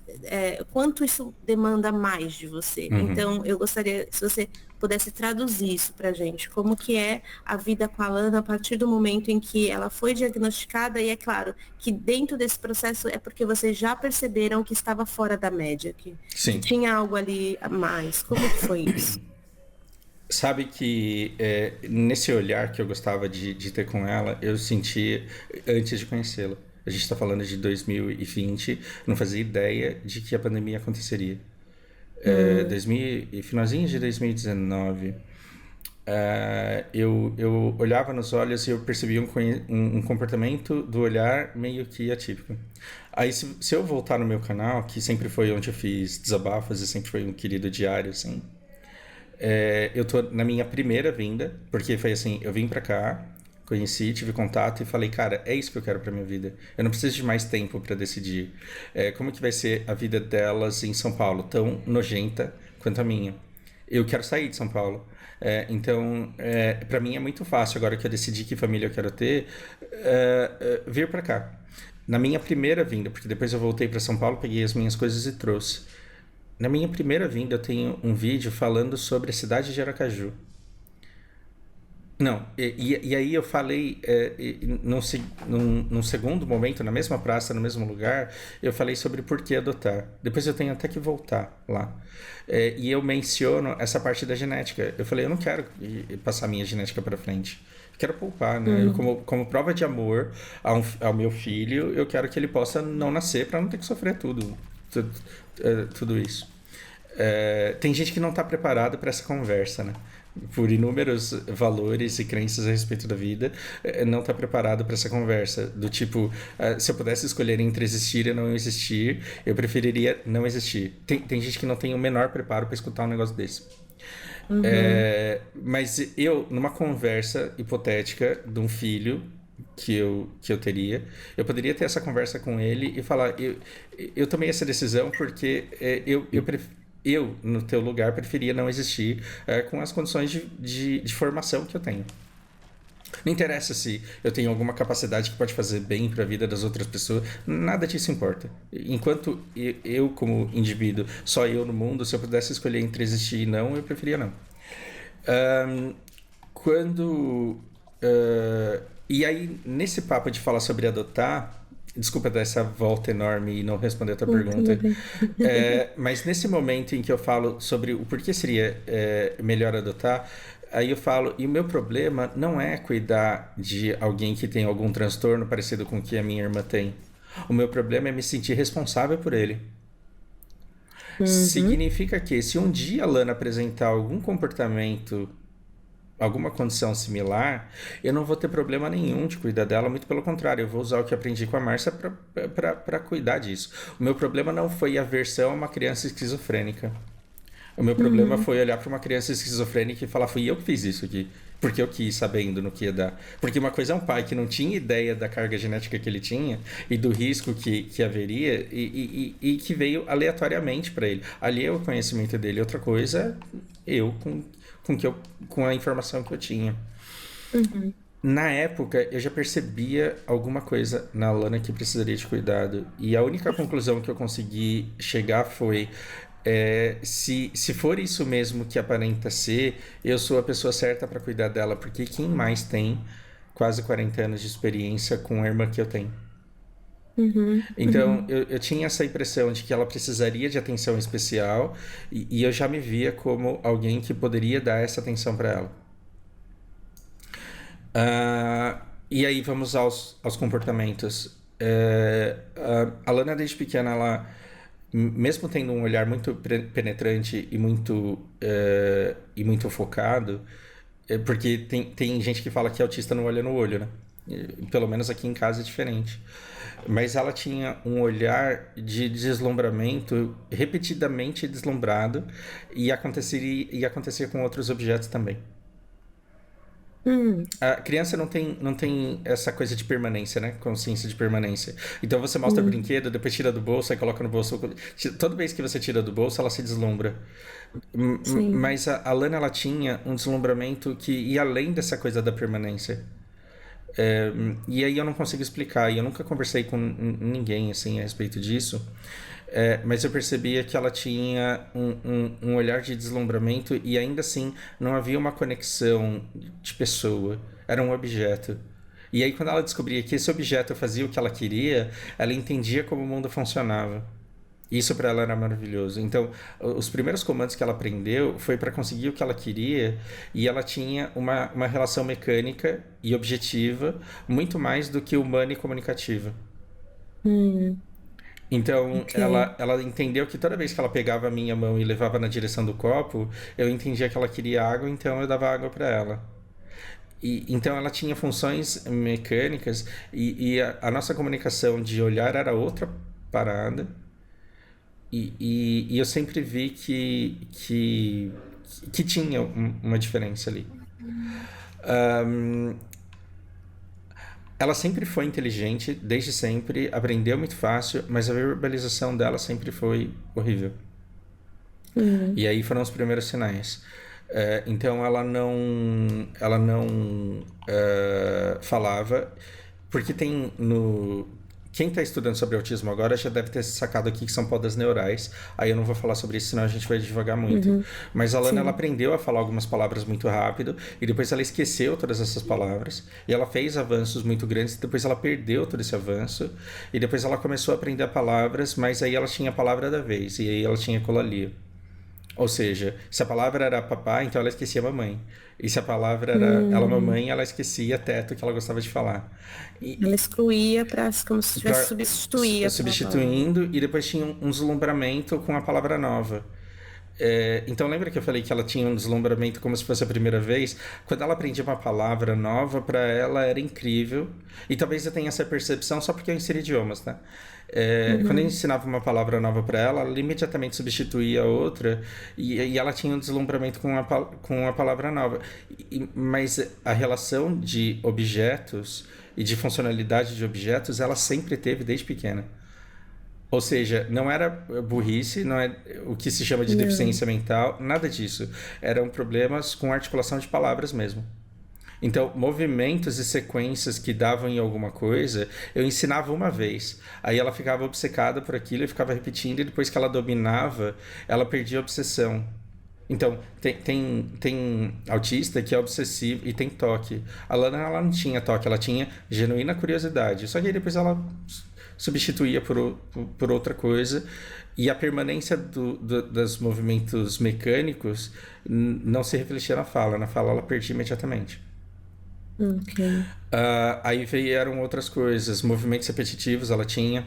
quanto isso demanda mais de você. Uhum. Então, eu gostaria, se você pudesse traduzir isso para a gente, como que é a vida com a Lana a partir do momento em que ela foi diagnosticada, e é claro que dentro desse processo é porque vocês já perceberam que estava fora da média, que Sim. tinha algo ali a mais. Como que foi isso? Sabe que nesse olhar que eu gostava de ter com ela, eu senti antes de conhecê-la. A gente está falando de 2020, não fazia ideia de que a pandemia aconteceria. Hum, Finalzinho de 2019, eu olhava nos olhos e eu percebia um comportamento do olhar meio que atípico. Aí, se eu voltar no meu canal, que sempre foi onde eu fiz desabafos e sempre foi um querido diário, assim, eu tô na minha primeira vinda, porque foi assim, eu vim pra cá, conheci, tive contato e falei, cara, é isso que eu quero pra minha vida. Eu não preciso de mais tempo pra decidir. Como que vai ser a vida delas em São Paulo, tão nojenta quanto a minha. Eu quero sair de São Paulo. Então, para mim é muito fácil, agora que eu decidi que família eu quero ter, vir pra cá. Na minha primeira vinda, porque depois eu voltei para São Paulo, peguei as minhas coisas e trouxe. Na minha primeira vinda, eu tenho um vídeo falando sobre a cidade de Aracaju. Não, e aí eu falei, num segundo momento, na mesma praça, no mesmo lugar, eu falei sobre por que adotar. Depois eu tenho até que voltar lá. E eu menciono essa parte da genética. Eu falei, eu não quero passar minha genética para frente. Eu quero poupar, né? Eu, uhum, como prova de amor ao meu filho, eu quero que ele possa não nascer para não ter que sofrer tudo isso. Tem gente que não está preparado para essa conversa, né? Por inúmeros valores e crenças a respeito da vida, não está preparado para essa conversa. Do tipo, se eu pudesse escolher entre existir e não existir, eu preferiria não existir. Tem gente que não tem o menor preparo para escutar um negócio desse. uhum, Mas eu, numa conversa hipotética de um filho que eu teria, eu poderia ter essa conversa com ele e falar: eu tomei essa decisão porque eu, no teu lugar, preferia não existir com as condições de formação que eu tenho. Não interessa se eu tenho alguma capacidade que pode fazer bem para a vida das outras pessoas, nada disso importa. Enquanto eu, como indivíduo, só eu no mundo, se eu pudesse escolher entre existir e não, eu preferia não. Ahn, quando. E aí, nesse papo de falar sobre adotar, desculpa dar essa volta enorme e não responder a tua tudo pergunta, bem. mas nesse momento em que eu falo sobre o porquê seria melhor adotar, aí eu falo, e o meu problema não é cuidar de alguém que tem algum transtorno parecido com o que a minha irmã tem. O meu problema é me sentir responsável por ele. Uhum, Significa que se um dia a Lana apresentar algum comportamento, alguma condição similar, eu não vou ter problema nenhum de cuidar dela, muito pelo contrário, eu vou usar o que aprendi com a Márcia para cuidar disso. O meu problema não foi aversão a uma criança esquizofrênica. O meu problema uhum, foi olhar para uma criança esquizofrênica e falar, fui eu que fiz isso aqui. Porque eu quis, sabendo no que ia dar. Porque uma coisa é um pai que não tinha ideia da carga genética que ele tinha e do risco que haveria e que veio aleatoriamente para ele. Ali é o conhecimento dele. Outra coisa, eu com a informação que eu tinha. uhum, Na época, eu já percebia alguma coisa na Lana que precisaria de cuidado. E a única conclusão que eu consegui chegar foi: se for isso mesmo que aparenta ser, eu sou a pessoa certa para cuidar dela, porque quem mais tem quase 40 anos de experiência com a irmã que eu tenho? uhum, Então, uhum, eu tinha essa impressão de que ela precisaria de atenção especial e eu já me via como alguém que poderia dar essa atenção para ela. E aí vamos aos comportamentos. A Lana, desde pequena, ela, mesmo tendo um olhar muito penetrante e muito focado, porque tem gente que fala que autista não olha no olho, né? Pelo menos aqui em casa é diferente. Mas ela tinha um olhar de deslumbramento, repetidamente deslumbrado, e acontecia com outros objetos também. A criança não tem essa coisa de permanência, né? Consciência de permanência. Então você mostra o brinquedo, depois tira do bolso, aí coloca no bolso. Toda vez que você tira do bolso, ela se deslumbra. Sim. Mas a Lana, ela tinha um deslumbramento que ia além dessa coisa da permanência. E aí eu não consigo explicar, e eu nunca conversei com ninguém assim a respeito disso, mas eu percebia que ela tinha um olhar de deslumbramento e ainda assim não havia uma conexão de pessoa, era um objeto. E aí quando ela descobria que esse objeto fazia o que ela queria, ela entendia como o mundo funcionava. Isso para ela era maravilhoso. Então, os primeiros comandos que ela aprendeu foi para conseguir o que ela queria, e ela tinha uma relação mecânica e objetiva muito mais do que humana e comunicativa. Hum, Então, ok. ela entendeu que toda vez que ela pegava a minha mão e levava na direção do copo, eu entendia que ela queria água, então eu dava água para ela. Então ela tinha funções mecânicas e a nossa comunicação de olhar era outra parada. E eu sempre vi que tinha uma diferença ali. Ela sempre foi inteligente, desde sempre, aprendeu muito fácil, mas a verbalização dela sempre foi horrível. Hum, E aí foram os primeiros sinais. Então ela não falava, porque tem no. Quem está estudando sobre autismo agora já deve ter sacado aqui que são podas neurais. Aí eu não vou falar sobre isso, senão a gente vai devagar muito. uhum, Mas a Lana, ela sim. aprendeu a falar algumas palavras muito rápido, e depois ela esqueceu todas essas palavras, e ela fez avanços muito grandes, e depois ela perdeu todo esse avanço, e depois ela começou a aprender palavras, mas aí ela tinha a palavra da vez, e aí ela tinha colalia. Ou seja, se a palavra era papai, então ela esquecia mamãe. E se a palavra era ela Hum, mamãe, ela esquecia teto, que ela gostava de falar. ela E, excluía para como se tivesse pra, substituir aquela palavra. substituindo, e depois tinha um deslumbramento com a palavra nova. Então lembra que eu falei que ela tinha um deslumbramento como se fosse a primeira vez? Quando ela aprendia uma palavra nova, para ela era incrível. E talvez eu tenha essa percepção só porque eu inseri idiomas, tá? Quando eu Uhum, ensinava uma palavra nova para ela, ela imediatamente substituía a outra, e ela tinha um deslumbramento com a palavra nova. Mas a relação de objetos e de funcionalidade de objetos, ela sempre teve desde pequena. Ou seja, não era burrice, não é o que se chama de não. deficiência mental, nada disso. Eram problemas com articulação de palavras mesmo. Então, movimentos e sequências que davam em alguma coisa, eu ensinava uma vez. Aí ela ficava obcecada por aquilo e ficava repetindo, e depois que ela dominava, ela perdia a obsessão. Então, tem autista que é obsessivo e tem toque. A Lana, ela não tinha toque, ela tinha genuína curiosidade. Só que aí depois ela substituía por outra coisa. E a permanência dos movimentos mecânicos não se refletia na fala. Na fala ela perdia imediatamente. Ok. Aí vieram outras coisas, movimentos repetitivos ela tinha.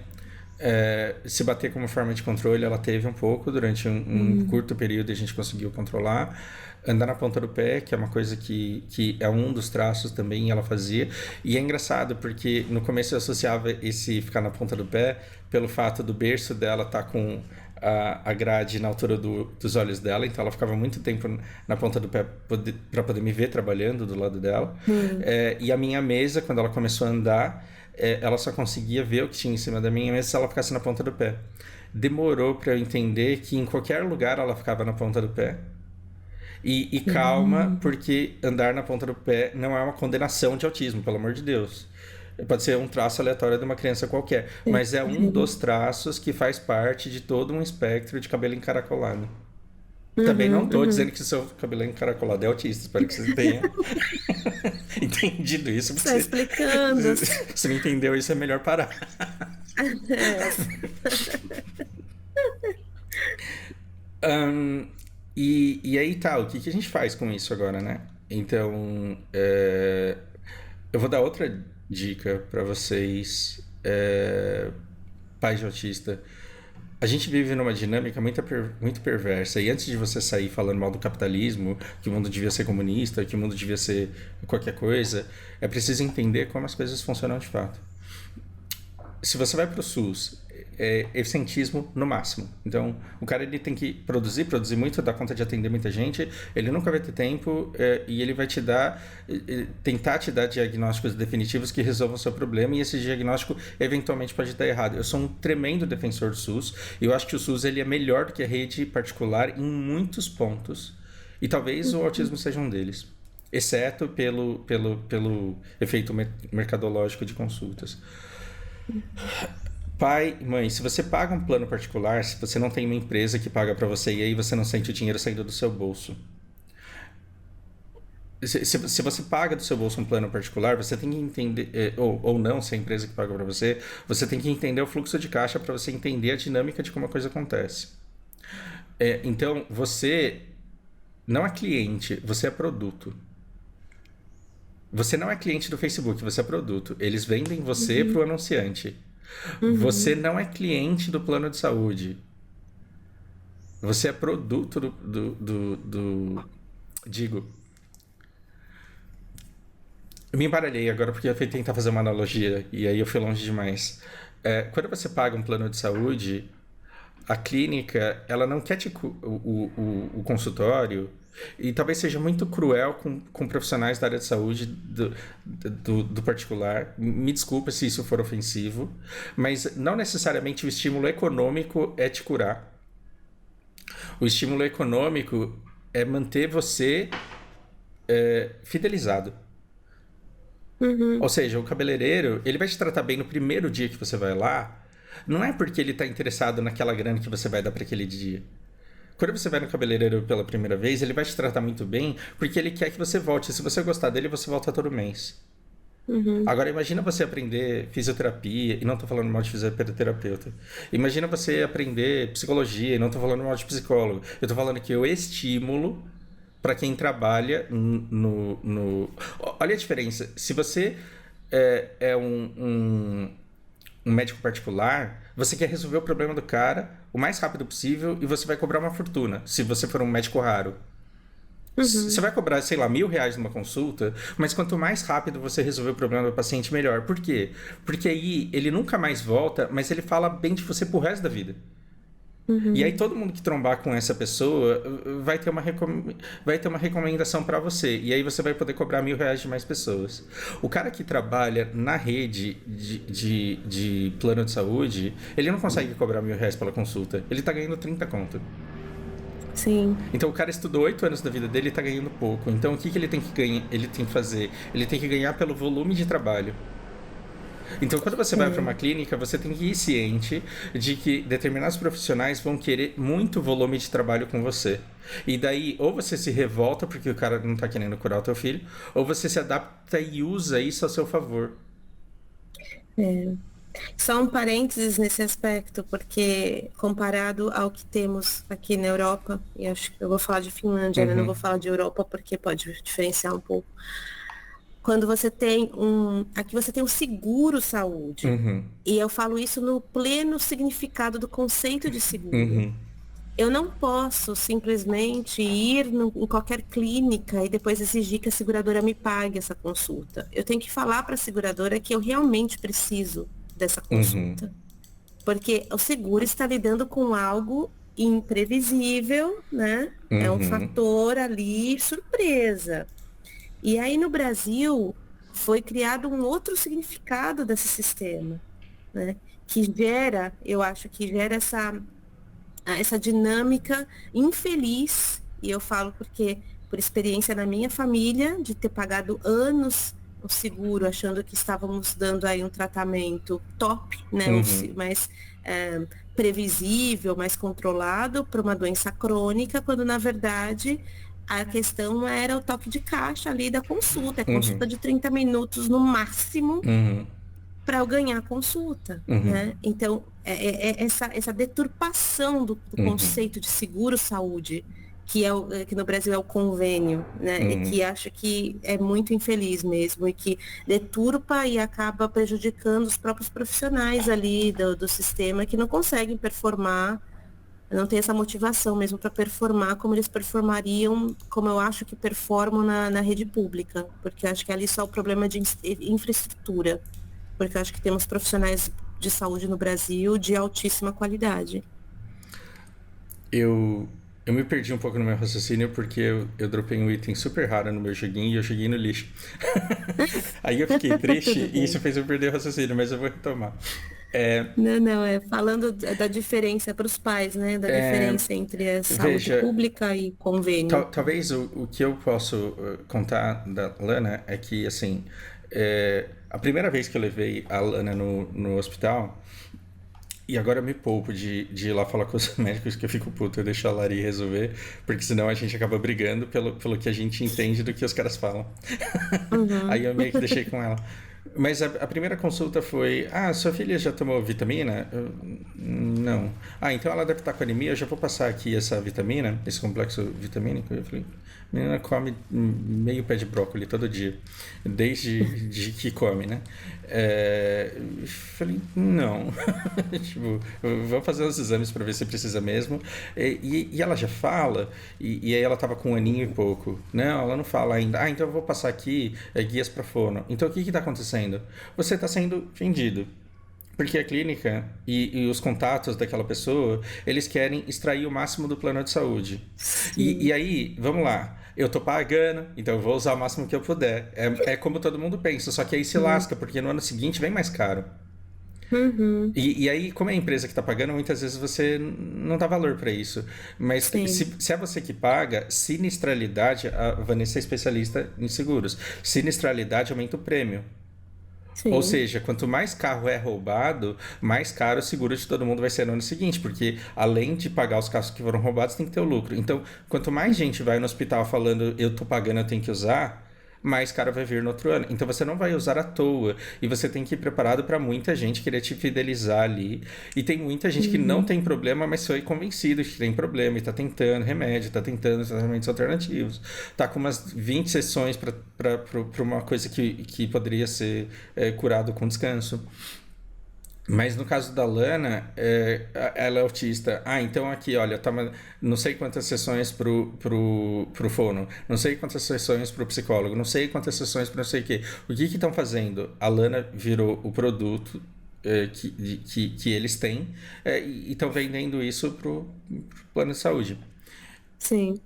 Se bater como forma de controle, ela teve um pouco durante um Hum, curto período, a gente conseguiu controlar. Andar na ponta do pé, que é uma coisa que é um dos traços também, ela fazia. E é engraçado, porque no começo eu associava esse ficar na ponta do pé pelo fato do berço dela estar com a grade na altura dos olhos dela, então ela ficava muito tempo na ponta do pé para poder me ver trabalhando do lado dela. hum, E a minha mesa, quando ela começou a andar, ela só conseguia ver o que tinha em cima da minha mesa se ela ficasse na ponta do pé. Demorou para eu entender que em qualquer lugar ela ficava na ponta do pé. E calma, hum, porque andar na ponta do pé não é uma condenação de autismo, pelo amor de Deus. Pode ser um traço aleatório de uma criança qualquer, mas é um sim. dos traços que faz parte de todo um espectro de cabelo encaracolado. Também não Uhum, estou dizendo uhum. que o seu cabelo encaracolado é autista, espero que você tenha entendido isso, porque Está explicando. você não entendeu isso, é melhor parar. É. Ahn, e aí tá, o que a gente faz com isso agora, né? Então, eu vou dar outra dica para vocês pais de autista, a gente vive numa dinâmica muito perversa. E antes de você sair falando mal do capitalismo, que o mundo devia ser comunista, que o mundo devia ser qualquer coisa, é preciso entender como as coisas funcionam de fato. Se você vai para o SUS, é eficientismo no máximo. Então, o cara ele tem que produzir muito, dar conta de atender muita gente, ele nunca vai ter tempo e ele vai tentar te dar diagnósticos definitivos que resolvam o seu problema, e esse diagnóstico eventualmente pode estar errado. Eu sou um tremendo defensor do SUS, e eu acho que o SUS ele é melhor do que a rede particular em muitos pontos, e talvez o autismo seja um deles, exceto pelo efeito mercadológico de consultas. Pai, mãe, se você paga um plano particular, se você não tem uma empresa que paga para você e aí você não sente o dinheiro saindo do seu bolso. Se você paga do seu bolso um plano particular, você tem que entender, ou não, se é a empresa que paga para você, você tem que entender o fluxo de caixa para você entender a dinâmica de como a coisa acontece. Então, você não é cliente, você é produto. Você não é cliente do Facebook, você é produto. Eles vendem você para o anunciante. Você não é cliente do plano de saúde. Você é produto Digo. Eu me embaralhei agora porque eu fui tentar fazer uma analogia e aí eu fui longe demais. Quando você paga um plano de saúde, a clínica, ela não quer o consultório, e talvez seja muito cruel com profissionais da área de saúde do particular. Me desculpa se isso for ofensivo, mas não necessariamente o estímulo econômico é te curar. O estímulo econômico é manter você fidelizado. Ou seja, o cabeleireiro, ele vai te tratar bem no primeiro dia que você vai lá, não é porque ele está interessado naquela grana que você vai dar para aquele dia. Quando você vai no cabeleireiro pela primeira vez, ele vai te tratar muito bem porque ele quer que você volte. Se você gostar dele, você volta todo mês. Agora, imagina você aprender fisioterapia, e não estou falando mal de fisioterapeuta. Imagina você aprender psicologia, e não estou falando mal de psicólogo. Eu estou falando que o estímulo para quem trabalha no... Olha a diferença. Se você é um médico particular, você quer resolver o problema do cara o mais rápido possível e você vai cobrar uma fortuna, se você for um médico raro. Você vai cobrar, sei lá, R$1.000 numa consulta, mas quanto mais rápido você resolver o problema do paciente, melhor. Por quê? Porque aí ele nunca mais volta, mas ele fala bem de você pro resto da vida. E aí todo mundo que trombar com essa pessoa vai ter uma recomendação para você. E aí você vai poder cobrar R$1.000 de mais pessoas. O cara que trabalha na rede de plano de saúde, ele não consegue cobrar R$1.000 pela consulta. Ele tá ganhando 30 conto. Sim. Então o cara estudou 8 anos da vida dele e tá ganhando pouco. Então o que ele tem que ganhar? Ele tem que fazer? Ele tem que ganhar pelo volume de trabalho. Então, quando você vai para uma clínica, você tem que ir ciente de que determinados profissionais vão querer muito volume de trabalho com você. E daí, ou você se revolta porque o cara não está querendo curar o teu filho, ou você se adapta e usa isso a seu favor. Só um parênteses nesse aspecto, porque comparado ao que temos aqui na Europa, e acho que eu vou falar de Finlândia, né? Não vou falar de Europa porque pode diferenciar um pouco. Quando você tem aqui você tem um seguro saúde. E eu falo isso no pleno significado do conceito de seguro. Eu não posso simplesmente ir em qualquer clínica e depois exigir que a seguradora me pague essa consulta. Eu tenho que falar para a seguradora que eu realmente preciso dessa consulta. Porque o seguro está lidando com algo imprevisível, né? É um fator ali surpresa. E aí no Brasil foi criado um outro significado desse sistema, né? Que gera, eu acho que gera essa dinâmica infeliz, e eu falo porque por experiência na minha família, de ter pagado anos o seguro, achando que estávamos dando aí um tratamento top, né? Mais previsível, mais controlado para uma doença crônica, quando na verdade a questão era o toque de caixa ali da consulta, consulta de 30 minutos no máximo para eu ganhar a consulta, né? Então, essa deturpação do conceito de seguro-saúde que no Brasil é o convênio, né? E que acho que é muito infeliz mesmo e que deturpa e acaba prejudicando os próprios profissionais ali do sistema que não conseguem performar, não tem essa motivação mesmo para performar como eles performariam, como eu acho que performam na rede pública, porque eu acho que ali só o problema de infraestrutura, porque eu acho que temos profissionais de saúde no Brasil de altíssima qualidade. Eu me perdi um pouco no meu raciocínio porque eu dropei um item super raro no meu joguinho e eu joguei no lixo. Aí eu fiquei triste e isso fez eu perder o raciocínio, mas eu vou retomar. Não, falando da diferença para os pais, né? Da diferença entre a saúde Veja, pública e convênio. talvez o que eu posso contar da Lana é que, assim, a primeira vez que eu levei a Lana no hospital, e agora eu me poupo de ir lá falar com os médicos que eu fico puto, eu deixo a Lari resolver, porque senão a gente acaba brigando pelo que a gente entende do que os caras falam. Aí Uhum. eu meio que deixei com ela. Mas a primeira consulta foi: ah, sua filha já tomou vitamina? Não. Ah, então ela deve estar com anemia, eu já vou passar aqui essa vitamina, esse complexo vitamínico. Eu falei: a menina come meio pé de brócolis todo dia, desde de que come, né? Falei: não. Tipo, vamos fazer os exames para ver se precisa mesmo. E ela já fala, e aí ela tava com um aninho e pouco. Não, ela não fala ainda. Ah, então eu vou passar aqui guias para fono. Então o que está acontecendo? Você está sendo vendido. Porque a clínica e os contatos daquela pessoa, eles querem extrair o máximo do plano de saúde. E Sim. aí, vamos lá. Eu tô pagando, então eu vou usar o máximo que eu puder. É como todo mundo pensa, só que aí se lasca, porque no ano seguinte vem mais caro. Uhum. E aí, como é a empresa que está pagando, muitas vezes você não dá valor para isso. Mas Sim. se é você que paga, sinistralidade, a Vanessa é especialista em seguros, sinistralidade aumenta o prêmio. Ou Sim. seja, quanto mais carro é roubado, mais caro o seguro de todo mundo vai ser no ano seguinte, porque além de pagar os carros que foram roubados, tem que ter o lucro. Então, quanto mais gente vai no hospital falando eu tô pagando, eu tenho que usar, mais caro vai vir no outro ano. Então você não vai usar à toa e você tem que ir preparado para muita gente querer te fidelizar ali. E tem muita gente que não Uhum. tem problema, mas foi convencido que tem problema e tá tentando remédio, tá tentando tratamentos alternativos. Tá com umas 20 sessões para uma coisa que poderia ser curado com descanso. Mas no caso da Lana, ela é autista. Ah, então aqui, olha, toma não sei quantas sessões pro fono, não sei quantas sessões pro psicólogo, não sei quantas sessões para não sei o quê. O que estão fazendo? A Lana virou o produto que eles têm e estão vendendo isso pro plano de saúde. Sim.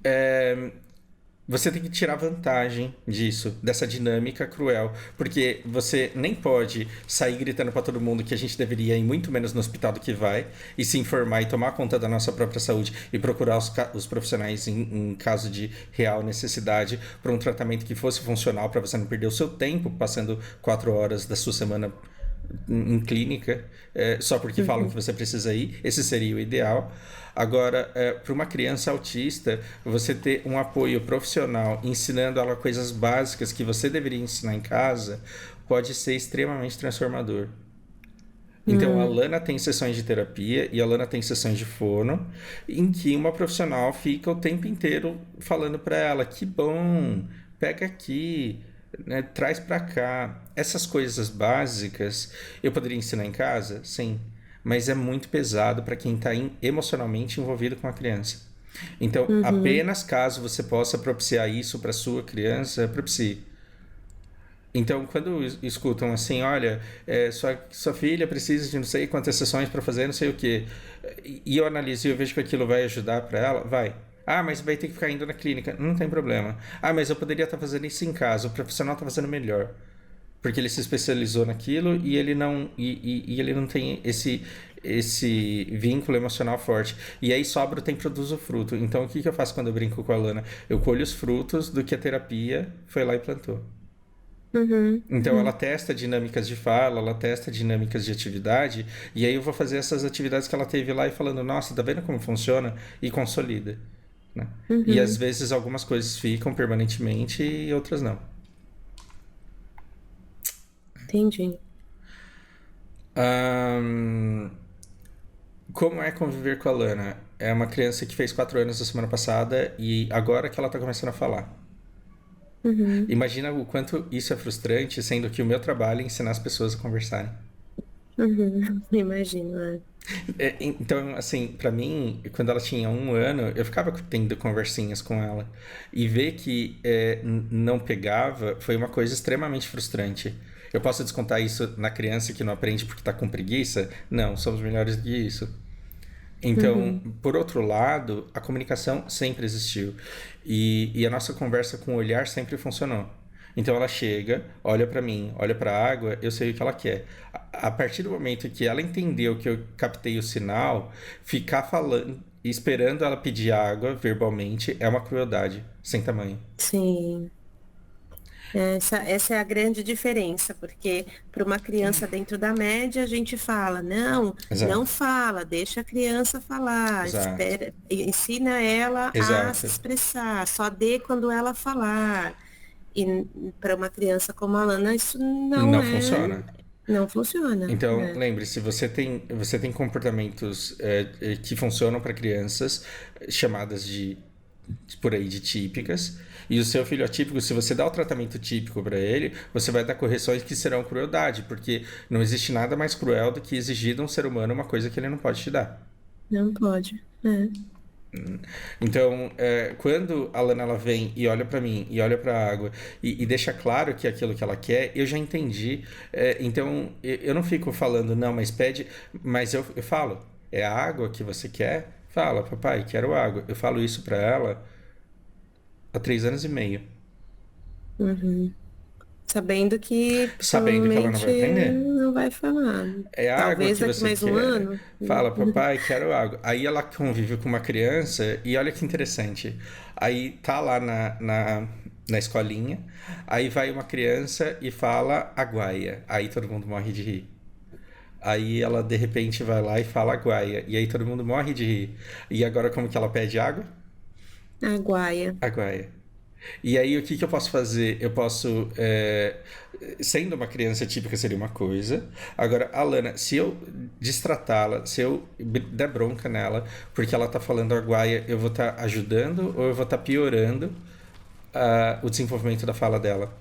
Você tem que tirar vantagem disso, dessa dinâmica cruel, porque você nem pode sair gritando para todo mundo que a gente deveria ir muito menos no hospital do que vai, e se informar e tomar conta da nossa própria saúde e procurar os profissionais em caso de real necessidade para um tratamento que fosse funcional, para você não perder o seu tempo passando 4 horas da sua semana em clínica, só porque falam que Uhum. você precisa ir. Esse seria o ideal. Agora, para uma criança autista, você ter um apoio profissional ensinando ela coisas básicas que você deveria ensinar em casa pode ser extremamente transformador. Então, a Hum. Lana tem sessões de terapia e a Lana tem sessões de fono, em que uma profissional fica o tempo inteiro falando para ela: que bom, pega aqui, né, traz para cá. Essas coisas básicas eu poderia ensinar em casa? Sim, mas é muito pesado para quem está emocionalmente envolvido com a criança. Então, Uhum. apenas caso você possa propiciar isso para sua criança, propicie. Então, quando escutam assim, olha, sua filha precisa de não sei quantas sessões para fazer não sei o quê, e eu analiso e eu vejo que aquilo vai ajudar para ela, vai. Ah, mas vai ter que ficar indo na clínica. Não tem problema. Ah, mas eu poderia estar fazendo isso em casa. O profissional está fazendo melhor. Porque ele se especializou naquilo e ele não tem esse vínculo emocional forte. E aí sobra o tempo produz o fruto. Então, o que eu faço quando eu brinco com a Lana? Eu colho os frutos do que a terapia foi lá e plantou. Uhum. Então ela Uhum. testa dinâmicas de fala, ela testa dinâmicas de atividade, e aí eu vou fazer essas atividades que ela teve lá e falando, nossa, tá vendo como funciona? E consolida. Né? E às Uhum. vezes algumas coisas ficam permanentemente e outras não. Entendi. Ahn, como é conviver com a Lana? é uma criança que fez 4 anos na semana passada e agora que ela tá começando a falar. Uhum. Imagina o quanto isso é frustrante, sendo que o meu trabalho é ensinar as pessoas a conversarem. Uhum. Imagino, é. Então, assim, pra mim, quando ela tinha 1 ano, eu ficava tendo conversinhas com ela. E ver que não pegava foi uma coisa extremamente frustrante. Eu posso descontar isso na criança que não aprende porque tá com preguiça? Não, somos melhores do que isso. Então, Uhum. por outro lado, a comunicação sempre existiu. E a nossa conversa com o olhar sempre funcionou. Então ela chega, olha pra mim, olha pra água, eu sei o que ela quer. A partir do momento que ela entendeu que eu captei o sinal, ficar falando, esperando ela pedir água verbalmente é uma crueldade sem tamanho. Sim. Essa é a grande diferença, porque para uma criança dentro da média, a gente fala, não, não Exato, fala, deixa a criança falar, exato, espera, ensina ela a se exato. expressar, só dê quando ela falar. E para uma criança como a Lana, isso não Não é, funciona. não funciona, Então, né? lembre-se, você tem comportamentos que funcionam para crianças, chamadas por aí de típicas, e o seu filho atípico, se você dá o tratamento típico para ele, você vai dar correções que serão crueldade, porque não existe nada mais cruel do que exigir de um ser humano uma coisa que ele não pode te dar. Não pode, né? Então, quando a Lana ela vem e olha para mim e olha para a água e deixa claro que é aquilo que ela quer, eu já entendi. Então, eu não fico falando, não, mas pede, mas eu falo, é a água que você quer? Fala, papai, quero água. Eu falo isso para ela há 3 anos e meio, Uhum. Sabendo que sabendo que ela não provavelmente vai aprender. não vai falar. É a água Talvez que daqui você mais um quer? ano. Fala, papai, quero água. Aí ela convive com uma criança e olha que interessante. Aí tá lá na escolinha, aí vai uma criança e fala aguaia. Aí todo mundo morre de rir. Aí ela de repente vai lá e fala aguaia. E aí todo mundo morre de rir. E agora como que ela pede água? Aguaia. Aguaia. E aí, o que que eu posso fazer? Eu posso, sendo uma criança típica, seria uma coisa. Agora, a Lana, se eu destratá-la, se eu der bronca nela, porque ela tá falando arguaia, eu vou estar ajudando ou eu vou estar piorando o desenvolvimento da fala dela?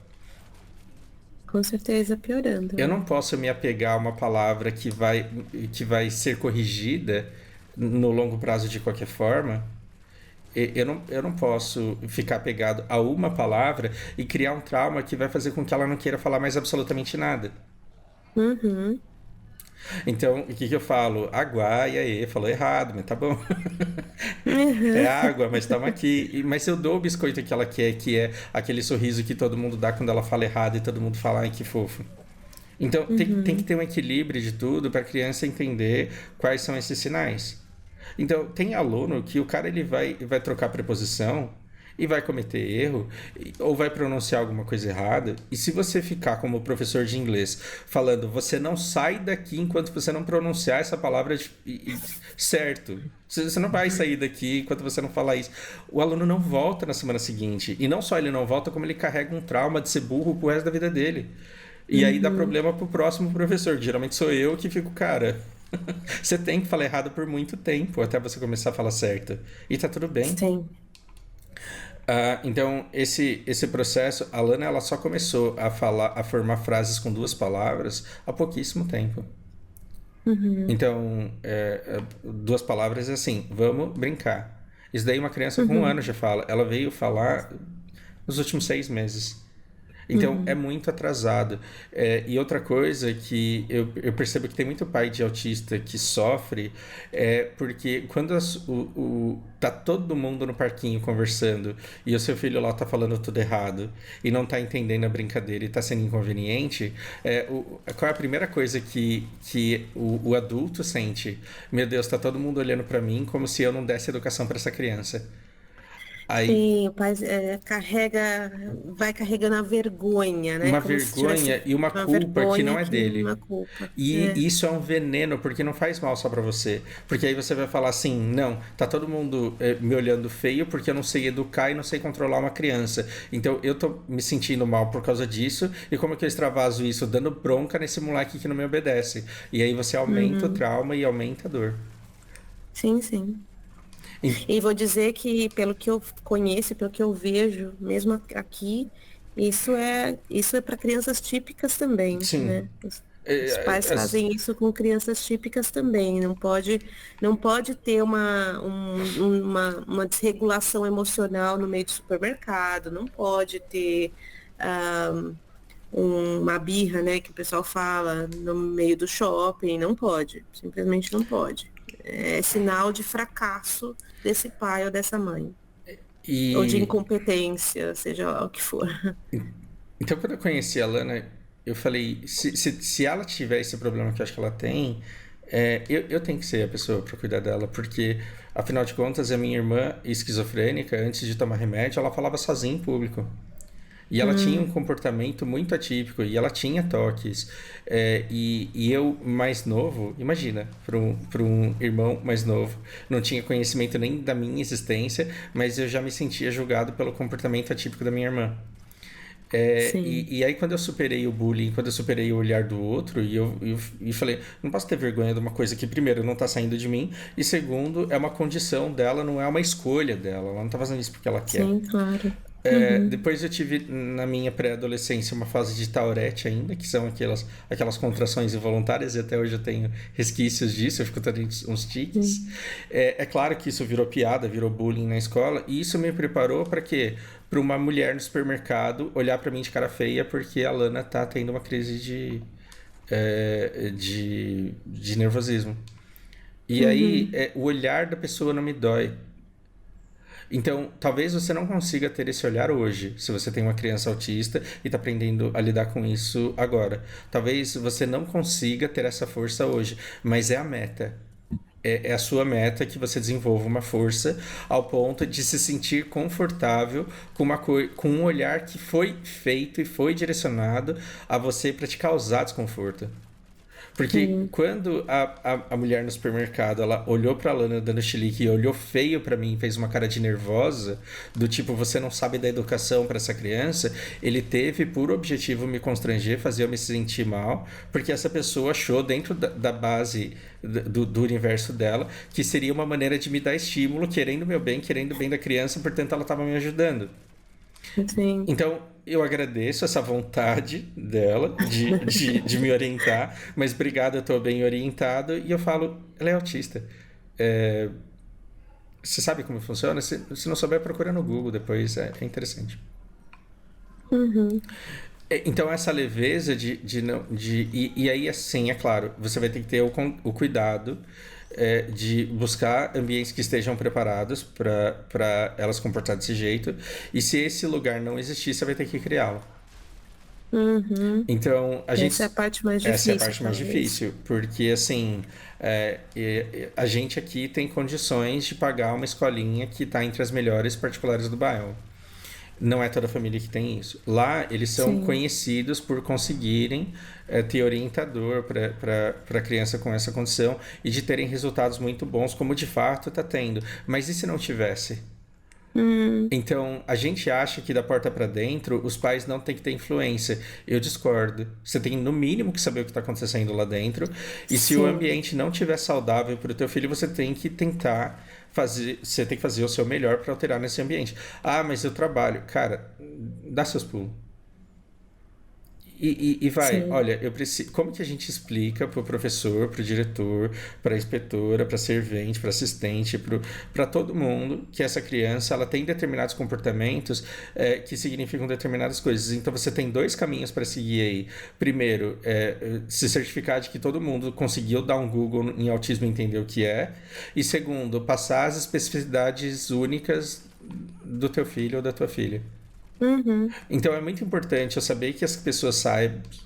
Com certeza piorando, Eu né? não posso me apegar a uma palavra que vai ser corrigida no longo prazo de qualquer forma. Eu não posso ficar pegado a uma palavra e criar um trauma que vai fazer com que ela não queira falar mais absolutamente nada. Uhum. Então, o que que eu falo? Água, e aí? Falou errado, mas tá bom. É Uhum. água, mas estamos aqui. Mas eu dou o biscoito que ela quer, que é aquele sorriso que todo mundo dá quando ela fala errado e todo mundo fala, ai, que fofo. Então, tem que Uhum. ter um equilíbrio de tudo para a criança entender quais são esses sinais. Então, tem aluno que o cara ele vai trocar preposição e vai cometer erro ou vai pronunciar alguma coisa errada. E se você ficar como professor de inglês falando, você não sai daqui enquanto você não pronunciar essa palavra certo. Você não vai sair daqui enquanto você não falar isso. O aluno não volta na semana seguinte. E não só ele não volta, como ele carrega um trauma de ser burro pro resto da vida dele. E aí dá Uhum. problema pro próximo professor. Geralmente sou eu que fico, cara. Você tem que falar errado por muito tempo até você começar a falar certo. E tá tudo bem. Sim. Então, esse processo, a Lana ela só começou a falar, a formar frases com 2 palavras há pouquíssimo tempo. Uhum. Então, 2 palavras é assim, vamos brincar. Isso daí uma criança com 1 ano Uhum. já fala. Ela veio falar nos últimos 6 meses. Então é Uhum. muito atrasado. E outra coisa que eu percebo que tem muito pai de autista que sofre é porque quando tá todo mundo no parquinho conversando e o seu filho lá tá falando tudo errado e não tá entendendo a brincadeira e tá sendo inconveniente, qual é a primeira coisa que o adulto sente? Meu Deus, tá todo mundo olhando para mim como se eu não desse educação para essa criança. Aí Sim, o pai vai carregando a vergonha, né? uma Como se tivesse vergonha e uma uma culpa que não vergonha é que uma dele. culpa. E isso é um veneno, porque não faz mal só pra você. Porque aí você vai falar assim: não, tá todo mundo me olhando feio porque eu não sei educar e não sei controlar uma criança. Então eu tô me sentindo mal por causa disso. E como é que eu extravaso isso? Dando bronca nesse moleque que não me obedece. E aí você aumenta o Uhum. trauma e aumenta a dor. Sim, sim. E vou dizer que, pelo que eu conheço, pelo que eu vejo, mesmo aqui, isso é para crianças típicas também, Sim. né? Os pais As- fazem isso com crianças típicas também. Não pode ter uma desregulação emocional no meio do supermercado, não pode ter ah, uma birra, né, que o pessoal fala no meio do shopping, não pode, simplesmente não pode. É sinal de fracasso desse pai ou dessa mãe, ou de e incompetência, seja lá o que for. então, quando eu conheci a Lana, eu falei: se ela tiver esse problema que eu acho que ela tem, eu tenho que ser a pessoa para cuidar dela, porque, afinal de contas, a minha irmã esquizofrênica, antes de tomar remédio, ela falava sozinha em público. E ela tinha um Hum, comportamento muito atípico, e ela tinha toques. E eu, mais novo, imagina, para um irmão mais novo, não tinha conhecimento nem da minha existência, mas eu já me sentia julgado pelo comportamento atípico da minha irmã. sim, E aí, quando eu superei o bullying, quando eu superei o olhar do outro, e falei: não posso ter vergonha de uma coisa que, primeiro, não está saindo de mim, e segundo, é uma condição dela, não é uma escolha dela, ela não está fazendo isso porque ela quer. sim, claro. Uhum, Depois eu tive na minha pré-adolescência uma fase de Tourette ainda, que são aquelas contrações involuntárias, e até hoje eu tenho resquícios disso, eu fico tendo uns tiques. sim, É claro que isso virou piada, virou bullying na escola, e isso me preparou para quê? Para uma mulher no supermercado olhar para mim de cara feia porque a Lana tá tendo uma crise de nervosismo. E aí, uhum, o olhar da pessoa não me dói. Então, talvez você não consiga ter esse olhar hoje, se você tem uma criança autista e está aprendendo a lidar com isso agora. Talvez você não consiga ter essa força hoje, mas é a meta. É a sua meta que você desenvolva uma força ao ponto de se sentir confortável com um olhar que foi feito e foi direcionado a você para te causar desconforto. Porque sim, quando a mulher no supermercado, ela olhou pra Lana dando chilique e olhou feio pra mim, fez uma cara de nervosa, do tipo, você não sabe da educação pra essa criança, ele teve por objetivo me constranger, fazer eu me sentir mal, porque essa pessoa achou dentro da base do universo dela que seria uma maneira de me dar estímulo, querendo o meu bem, querendo o bem da criança, portanto ela estava me ajudando. sim. Então, eu agradeço essa vontade dela de me orientar, mas obrigado, eu estou bem orientado. E eu falo: ela é autista. É, você sabe como funciona? Se não souber, procura no Google depois, é interessante. Uhum, Então, essa leveza de não. E aí, assim, é claro, você vai ter que ter o cuidado de buscar ambientes que estejam preparados para elas se comportar desse jeito. E se esse lugar não existir, você vai ter que criá-lo. uhum. Então, Essa é a parte mais essa é a difícil, parte mais talvez. difícil, porque assim, a gente aqui tem condições de pagar uma escolinha que está entre as melhores particulares do bairro. Não é toda a família que tem isso. Lá, eles são Sim, conhecidos por conseguirem ter orientador para criança com essa condição e de terem resultados muito bons, como de fato está tendo. Mas e se não tivesse? hum, Então, a gente acha que da porta para dentro os pais não têm que ter influência. Eu discordo. Você tem no mínimo que saber o que está acontecendo lá dentro. E se o sim. ambiente não estiver saudável para o teu filho, você tem que tentar fazer, você tem que fazer o seu melhor para alterar nesse ambiente. Ah, mas eu trabalho, cara, dá seus pulos. E vai, Sim. olha, eu preciso. Como que a gente explica pro professor, pro diretor, pra inspetora, pra servente, pra assistente, pra todo mundo que essa criança ela tem determinados comportamentos que significam determinadas coisas. Então você tem dois caminhos para seguir aí. Primeiro, se certificar de que todo mundo conseguiu dar um Google em autismo e entender o que é. E segundo, passar as especificidades únicas do teu filho ou da tua filha. Uhum, Então é muito importante eu saber que as pessoas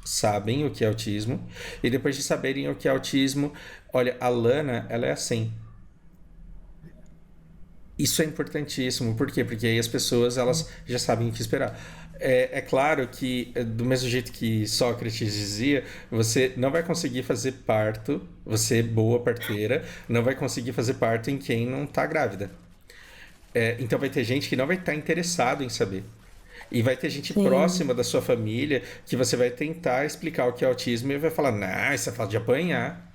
sabem o que é autismo e depois de saberem o que é autismo, olha, a Lana, ela é assim. Isso é importantíssimo, por quê? Porque aí as pessoas elas já sabem o que esperar. É claro que, do mesmo jeito que Sócrates dizia, você não vai conseguir fazer parto, você boa parteira, não vai conseguir fazer parto em quem não está grávida. Então vai ter gente que não vai estar interessado em saber. E vai ter gente sim. próxima da sua família que você vai tentar explicar o que é autismo e vai falar: não, isso é falta de apanhar.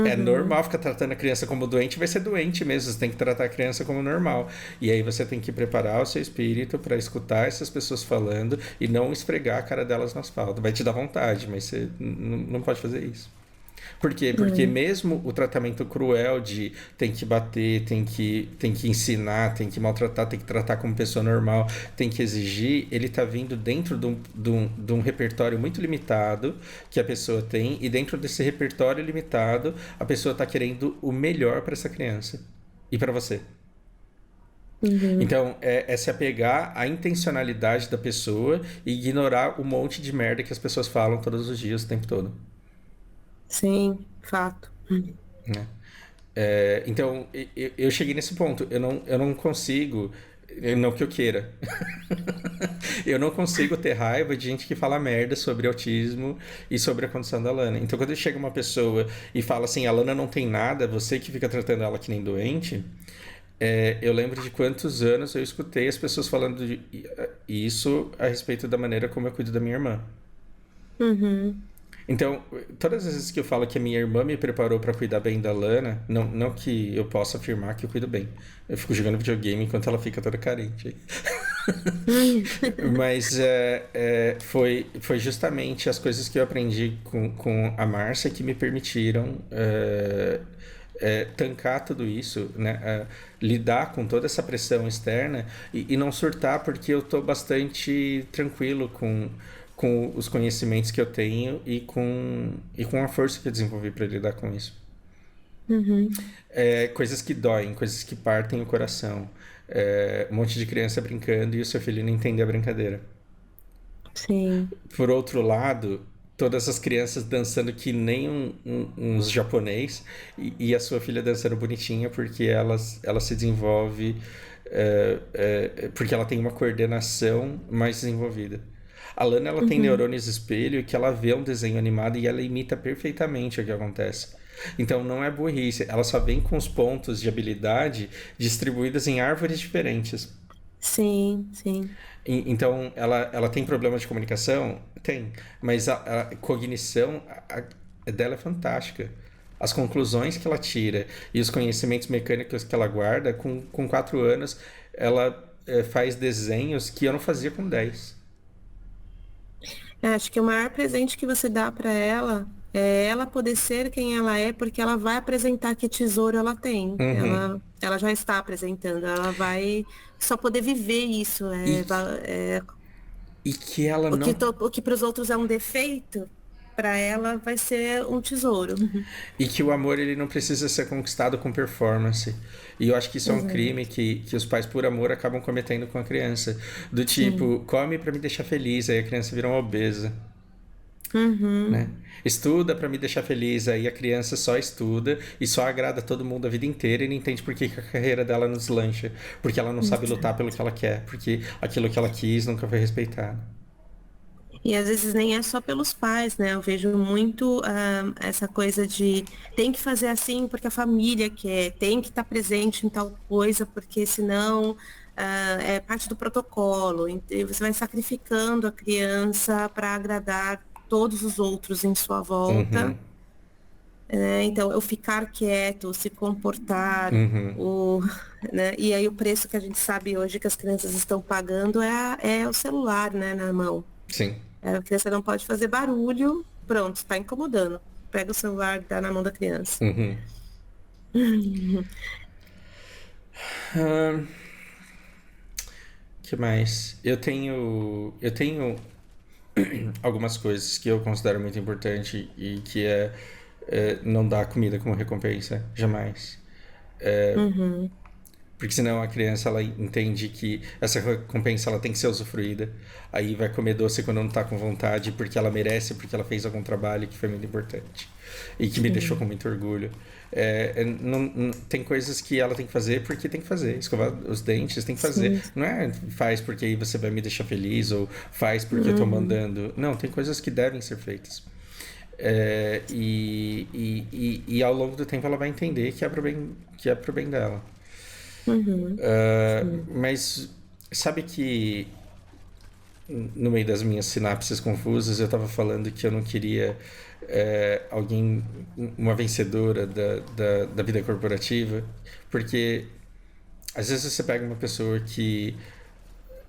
É Uhum. normal ficar tratando a criança como doente, vai ser doente mesmo. Você tem que tratar a criança como normal. E aí você tem que preparar o seu espírito para escutar essas pessoas falando e não esfregar a cara delas no asfalto. Vai te dar vontade, mas você não pode fazer isso. Por quê? Porque É. mesmo o tratamento cruel de tem que bater, tem que ensinar, tem que maltratar, tem que tratar como pessoa normal, tem que exigir, ele está vindo dentro de um repertório muito limitado que a pessoa tem, e dentro desse repertório limitado, a pessoa está querendo o melhor para essa criança e para você. Uhum. Então, é se apegar à intencionalidade da pessoa e ignorar o monte de merda que as pessoas falam todos os dias, o tempo todo. Sim, fato. Né? Então, eu cheguei nesse ponto. Eu não consigo, não que eu queira, eu não consigo ter raiva de gente que fala merda sobre autismo e sobre a condição da Lana. Então, quando chega uma pessoa e fala assim, a Lana não tem nada, você que fica tratando ela que nem doente, eu lembro de quantos anos eu escutei as pessoas falando isso a respeito da maneira como eu cuido da minha irmã. Uhum. Então, todas as vezes que eu falo que a minha irmã me preparou para cuidar bem da Lana, não que eu possa afirmar que eu cuido bem. Eu fico jogando videogame enquanto ela fica toda carente. Uhum. Mas foi justamente as coisas que eu aprendi com a Márcia que me permitiram tancar tudo isso, né? Lidar com toda essa pressão externa e não surtar, porque eu estou bastante tranquilo com os conhecimentos que eu tenho e com a força que eu desenvolvi para lidar com isso. Uhum. Coisas que doem, coisas que partem o coração. Um monte de criança brincando e o seu filho não entende a brincadeira. Sim. Por outro lado, todas as crianças dançando que nem uns japonês e a sua filha dançando bonitinha porque ela se desenvolve, porque ela tem uma coordenação mais desenvolvida. A Lana, ela tem Uhum. neurônios espelho que ela vê um desenho animado e ela imita perfeitamente o que acontece. Então não é burrice, ela só vem com os pontos de habilidade distribuídos em árvores diferentes. Sim, sim. Então, ela tem problema de comunicação? Tem. Mas a cognição dela é fantástica. As conclusões que ela tira e os conhecimentos mecânicos que ela guarda, com 4 anos, ela faz desenhos que eu não fazia com 10. Acho que o maior presente que você dá para ela é ela poder ser quem ela é, porque ela vai apresentar que tesouro ela tem. Uhum. Ela já está apresentando, ela vai só poder viver isso. E, e que ela não. O que para os outros é um defeito, para ela vai ser um tesouro. E que o amor ele não precisa ser conquistado com performance. E eu acho que isso é um crime Exato. que os pais, por amor, acabam cometendo com a criança. Do Sim. tipo, come pra me deixar feliz, aí a criança vira uma obesa. Né? Uhum. Estuda para me deixar feliz, aí a criança só estuda e só agrada todo mundo a vida inteira e não entende por que a carreira dela não deslancha, porque ela não sabe lutar pelo que ela quer, porque aquilo que ela quis nunca foi respeitado. E às vezes nem é só pelos pais, né? Eu vejo muito essa coisa de tem que fazer assim porque a família quer, tem que estar presente em tal coisa, porque senão é parte do protocolo. E você vai sacrificando a criança para agradar todos os outros em sua volta, Uhum, né? Então, eu ficar quieto, se comportar, uhum, né? E aí o preço que a gente sabe hoje que as crianças estão pagando é o celular, né, na mão. sim. A criança não pode fazer barulho, pronto, está incomodando. Pega o celular e dá na mão da criança. Uhum. Ahn, que mais? Eu tenho algumas coisas que eu considero muito importante e que não dar comida como recompensa, jamais. Uhum, Porque senão a criança ela entende que essa recompensa ela tem que ser usufruída. Aí vai comer doce quando não tá com vontade, porque ela merece, porque ela fez algum trabalho que foi muito importante. E que me deixou com sim, muito orgulho. Tem coisas que ela tem que fazer porque tem que fazer. Escovar os dentes tem que fazer. sim. Não é faz porque aí você vai me deixar feliz ou faz porque eu tô Uhum, mandando. Não, tem coisas que devem ser feitas. E ao longo do tempo ela vai entender que é pro bem dela. uhum, sim. Mas sabe que no meio das minhas sinapses confusas, eu estava falando que eu não queria alguém, uma vencedora da vida corporativa, porque às vezes você pega uma pessoa que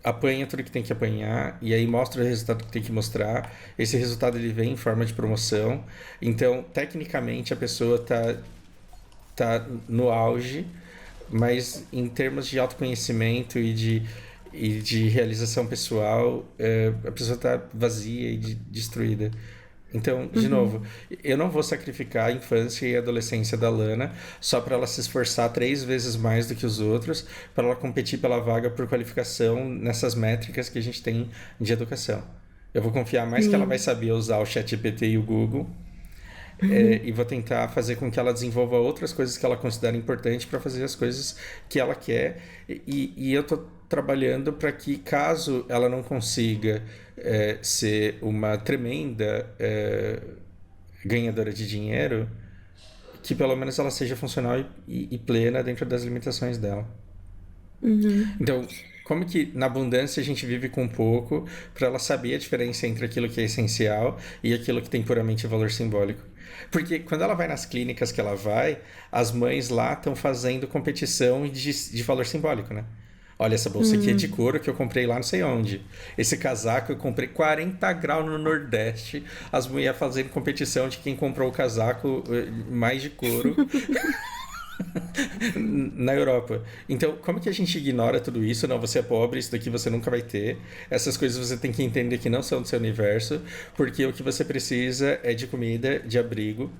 apanha tudo que tem que apanhar e aí mostra o resultado que tem que mostrar. Esse resultado ele vem em forma de promoção. Então, tecnicamente, a pessoa tá no auge, mas em termos de autoconhecimento e de realização pessoal, a pessoa está vazia e destruída. Então, de novo, eu não vou sacrificar a infância e a adolescência da Lana só para ela se esforçar 3 vezes mais do que os outros, para ela competir pela vaga por qualificação nessas métricas que a gente tem de educação. Eu vou confiar mais que ela vai saber usar o ChatGPT e o Google, e vou tentar fazer com que ela desenvolva outras coisas que ela considera importante para fazer as coisas que ela quer. E eu estou trabalhando para que, caso ela não consiga ser uma tremenda ganhadora de dinheiro, que pelo menos ela seja funcional e plena dentro das limitações dela. Então, como que na abundância a gente vive com pouco, para ela saber a diferença entre aquilo que é essencial e aquilo que tem puramente valor simbólico. Porque quando ela vai nas clínicas que ela vai, as mães lá estão fazendo competição de valor simbólico, né? Olha, essa bolsa aqui é de couro que eu comprei lá não sei onde. Esse casaco eu comprei 40 graus no Nordeste. As mulheres fazendo competição de quem comprou o casaco mais de couro na Europa. Então, como que a gente ignora tudo isso? Não, você é pobre, isso daqui você nunca vai ter. Essas coisas você tem que entender que não são do seu universo, porque o que você precisa é de comida, de abrigo,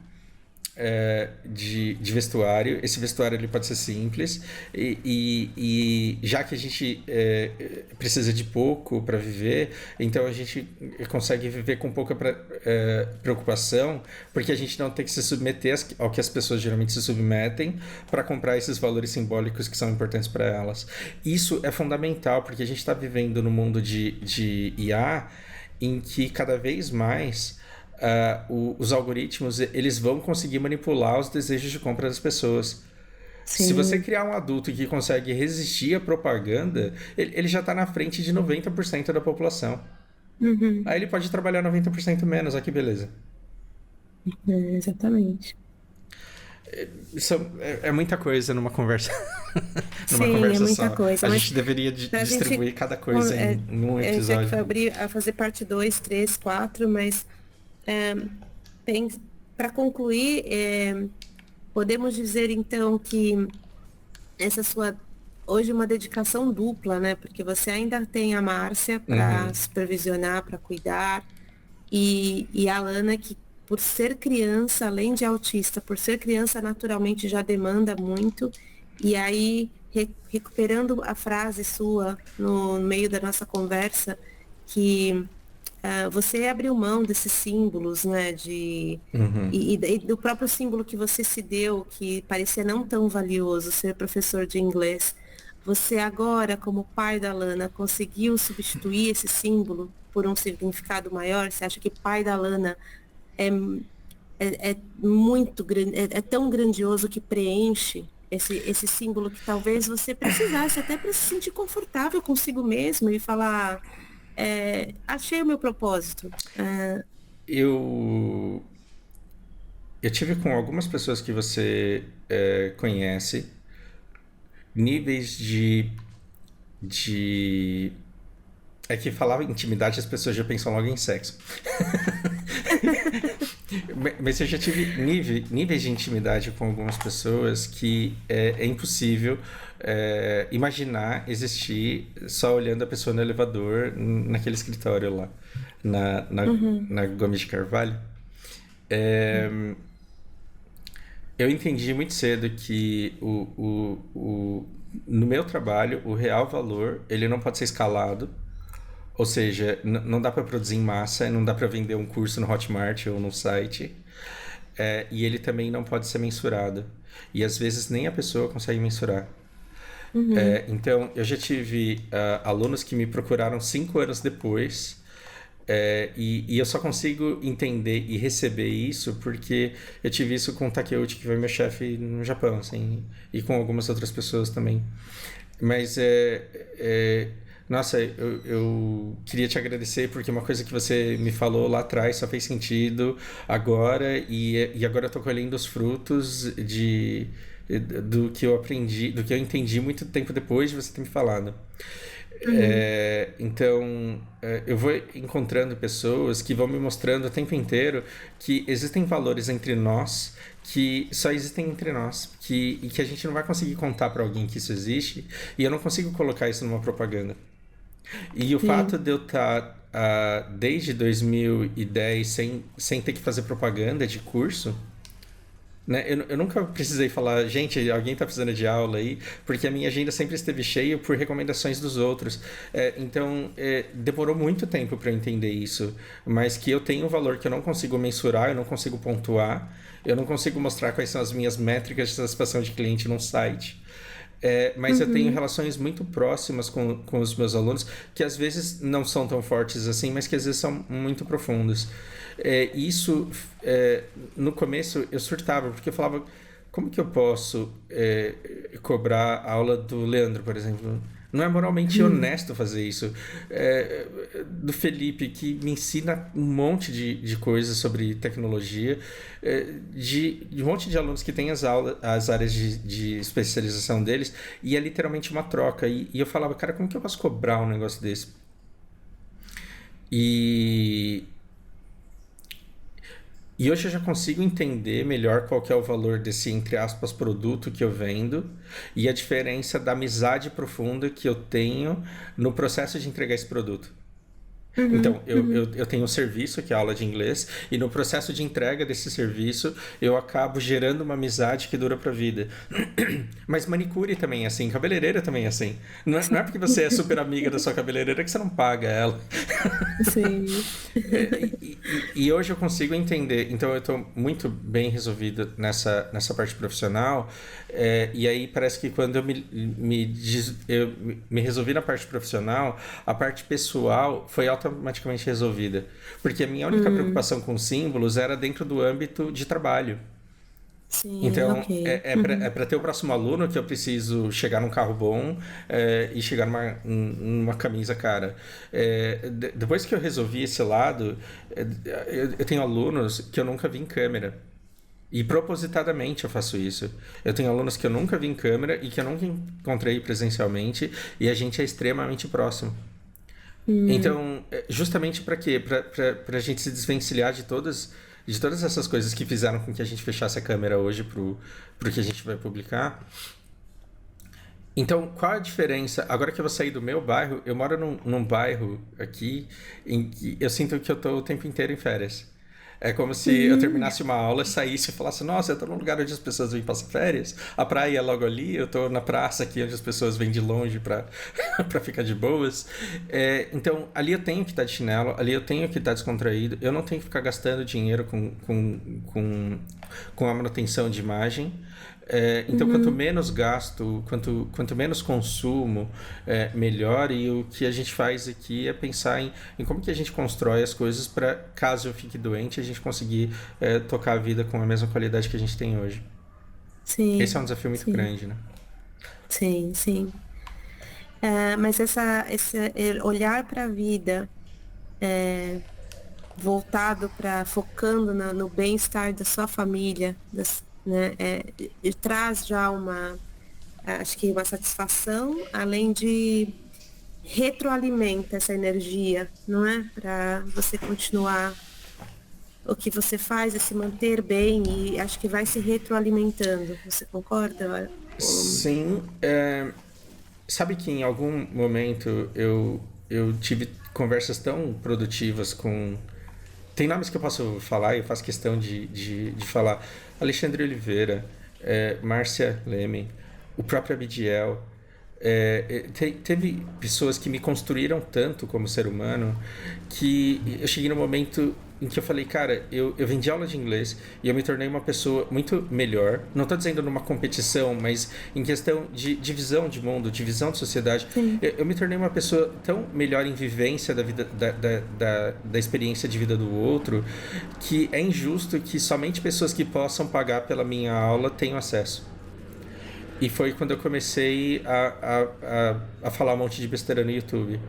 de vestuário. Esse vestuário ele pode ser simples e já que a gente precisa de pouco para viver, então a gente consegue viver com pouca preocupação, porque a gente não tem que se submeter ao que as pessoas geralmente se submetem para comprar esses valores simbólicos que são importantes para elas. Isso é fundamental, porque a gente está vivendo no mundo de IA em que cada vez mais os algoritmos eles vão conseguir manipular os desejos de compra das pessoas. Sim. Se você criar um adulto que consegue resistir à propaganda, ele já está na frente de 90% da população. Aí ele pode trabalhar 90% menos, olha que beleza. Exatamente. Isso é muita coisa numa conversa. Sim, conversa é muita só. Coisa. A gente deveria distribuir cada coisa em um episódio. A gente vai fazer parte 2, 3, 4, mas para concluir, podemos dizer então que essa sua hoje uma dedicação dupla, né? Porque você ainda tem a Márcia para supervisionar, para cuidar, e a Lana que por ser criança, além de autista, por ser criança naturalmente já demanda muito, e aí recuperando a frase sua no meio da nossa conversa, que você abriu mão desses símbolos, né, e do próprio símbolo que você se deu, que parecia não tão valioso, ser professor de inglês. Você agora, como pai da Lana, conseguiu substituir esse símbolo por um significado maior? Você acha que pai da Lana é muito grande, é tão grandioso que preenche esse símbolo que talvez você precisasse até para se sentir confortável consigo mesmo e falar... achei o meu propósito. Eu tive com algumas pessoas que você conhece níveis de é que falava intimidade, as pessoas já pensam logo em sexo. Mas eu já tive níveis de intimidade com algumas pessoas que é impossível imaginar existir só olhando a pessoa no elevador naquele escritório lá na Gomes de Carvalho. Eu entendi muito cedo que no meu trabalho o real valor ele não pode ser escalado. Ou seja, não dá para produzir em massa, não dá para vender um curso no Hotmart ou no site. E ele também não pode ser mensurado. E às vezes nem a pessoa consegue mensurar. Então, eu já tive alunos que me procuraram 5 anos depois. E eu só consigo entender e receber isso porque eu tive isso com o Takeuchi, que foi meu chefe no Japão, assim, e com algumas outras pessoas também. Mas Nossa, eu queria te agradecer porque uma coisa que você me falou lá atrás só fez sentido agora e agora eu tô colhendo os frutos do que eu aprendi, do que eu entendi muito tempo depois de você ter me falado. Uhum. Então, eu vou encontrando pessoas que vão me mostrando o tempo inteiro que existem valores entre nós que só existem entre nós, e que a gente não vai conseguir contar para alguém que isso existe, e eu não consigo colocar isso numa propaganda. E o fato Sim. de eu estar desde 2010 sem ter que fazer propaganda de curso, né? Eu nunca precisei falar, gente, alguém está precisando de aula aí, porque a minha agenda sempre esteve cheia por recomendações dos outros. Então, demorou muito tempo para eu entender isso, mas que eu tenho um valor que eu não consigo mensurar, eu não consigo pontuar, eu não consigo mostrar quais são as minhas métricas de satisfação de cliente num site. Mas eu tenho Uhum. relações muito próximas com os meus alunos, que às vezes não são tão fortes assim, mas que às vezes são muito profundos. Isso, no começo, eu surtava, porque eu falava, como que eu posso cobrar a aula do Leandro, por exemplo? Não é moralmente Uhum. honesto fazer isso. Do Felipe, que me ensina um monte de coisas sobre tecnologia, de um monte de alunos que têm as áreas de especialização deles, e é literalmente uma troca. E eu falava, cara, como que eu posso cobrar um negócio desse? E, e hoje eu já consigo entender melhor qual que é o valor desse, entre aspas, produto que eu vendo e a diferença da amizade profunda que eu tenho no processo de entregar esse produto. Uhum. Então, eu, Uhum. eu, eu tenho um serviço que é a aula de inglês, e no processo de entrega desse serviço, eu acabo gerando uma amizade que dura pra vida. Mas manicure também é assim, cabeleireira também é assim. Não é porque você é super amiga da sua cabeleireira que você não paga ela. Sim. E hoje eu consigo entender, então eu estou muito bem resolvido nessa parte profissional, e aí parece que quando eu me resolvi na parte profissional, a parte pessoal foi automaticamente resolvida, porque a minha única Hum. preocupação com símbolos era dentro do âmbito de trabalho. Sim, Então, ok. é Uhum. para ter o próximo aluno que eu preciso chegar num carro bom, e chegar numa camisa cara. Depois que eu resolvi esse lado, eu tenho alunos que eu nunca vi em câmera. E propositadamente eu faço isso. Eu tenho alunos que eu nunca vi em câmera e que eu nunca encontrei presencialmente, e a gente é extremamente próximo. Hum. Então, justamente para quê? Para a gente se desvencilhar de todas essas coisas que fizeram com que a gente fechasse a câmera hoje pro que a gente vai publicar. Então, qual a diferença? Agora que eu vou sair do meu bairro, eu moro num bairro aqui em que eu sinto que eu tô o tempo inteiro em férias. É como se eu Hum. terminasse uma aula, saísse e falasse: Nossa, eu tô num lugar onde as pessoas vêm passar férias. A praia é logo ali, eu tô na praça aqui onde as pessoas vêm de longe pra, pra ficar de boas. Então, ali eu tenho que estar de chinelo, ali eu tenho que estar descontraído, eu não tenho que ficar gastando dinheiro com a manutenção de imagem. Então, quanto Uhum. menos gasto, quanto menos consumo, melhor. E o que a gente faz aqui é pensar em como que a gente constrói as coisas para, caso eu fique doente, a gente conseguir tocar a vida com a mesma qualidade que a gente tem hoje. Esse é um Sim, desafio muito sim, grande, né? sim, sim. Mas esse olhar para a vida voltado para focando no bem-estar da sua família, né, e traz já acho que uma satisfação, além de retroalimenta essa energia, não é? Para você continuar o que você faz é se manter bem e acho que vai se retroalimentando. Você concorda? Sim, sabe que em algum momento eu tive conversas tão produtivas com. Tem nomes que eu posso falar e eu faço questão de falar. Alexandre Oliveira, Márcia Leme, o próprio Abidiel. Teve pessoas que me construíram tanto como ser humano que eu cheguei no momento em que eu falei, cara, eu vendi aula de inglês e eu me tornei uma pessoa muito melhor. Não estou dizendo numa competição, mas em questão de divisão de mundo, divisão de sociedade. Sim. Eu me tornei uma pessoa tão melhor em vivência da vida, da experiência de vida do outro, que é injusto que somente pessoas que possam pagar pela minha aula tenham acesso. E foi quando eu comecei a falar um monte de besteira no YouTube.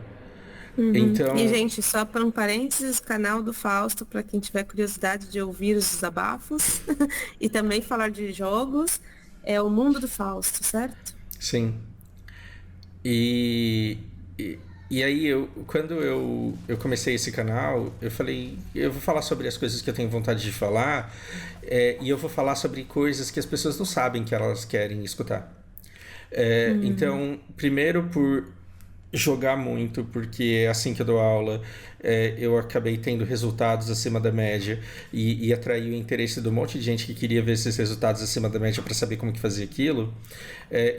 Uhum. E, Então, gente, só para um parênteses, canal do Fausto, para quem tiver curiosidade de ouvir os desabafos e também falar de jogos, é o Mundo do Fausto, certo? sim. E, e, e aí, quando eu comecei esse canal, eu falei, eu vou falar sobre as coisas que eu tenho vontade de falar, e eu vou falar sobre coisas que as pessoas não sabem que elas querem escutar. Hum, Então, primeiro por jogar muito, porque é assim que eu dou aula, eu acabei tendo resultados acima da média e atraí o interesse de um monte de gente que queria ver esses resultados acima da média para saber como que fazia aquilo.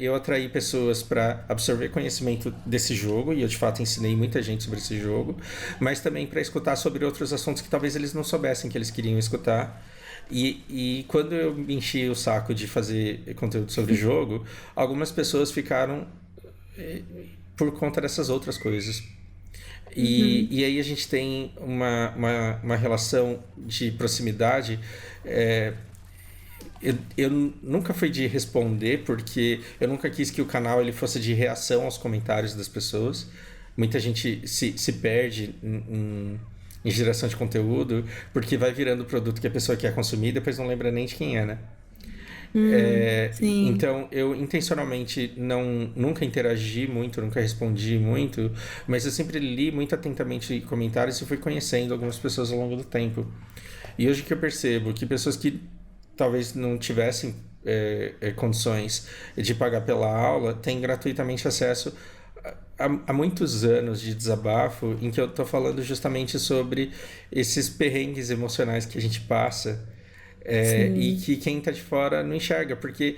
Eu atraí pessoas para absorver conhecimento desse jogo, e eu de fato ensinei muita gente sobre esse jogo, mas também para escutar sobre outros assuntos que talvez eles não soubessem que eles queriam escutar. E quando eu me enchi o saco de fazer conteúdo sobre jogo, algumas pessoas ficaram por conta dessas outras coisas. uhum, E aí a gente tem uma relação de proximidade. é, eu nunca fui de responder, porque eu nunca quis que o canal ele fosse de reação aos comentários das pessoas. Muita gente se perde em geração de conteúdo, porque vai virando o produto que a pessoa quer consumir e depois não lembra nem de quem é, né? sim, Então, eu intencionalmente nunca interagi muito, nunca respondi muito, mas eu sempre li muito atentamente comentários e fui conhecendo algumas pessoas ao longo do tempo. E hoje que eu percebo que pessoas que talvez não tivessem condições de pagar pela aula têm gratuitamente acesso a muitos anos de desabafo em que eu estou falando justamente sobre esses perrengues emocionais que a gente passa, e sim. que quem está de fora não enxerga, porque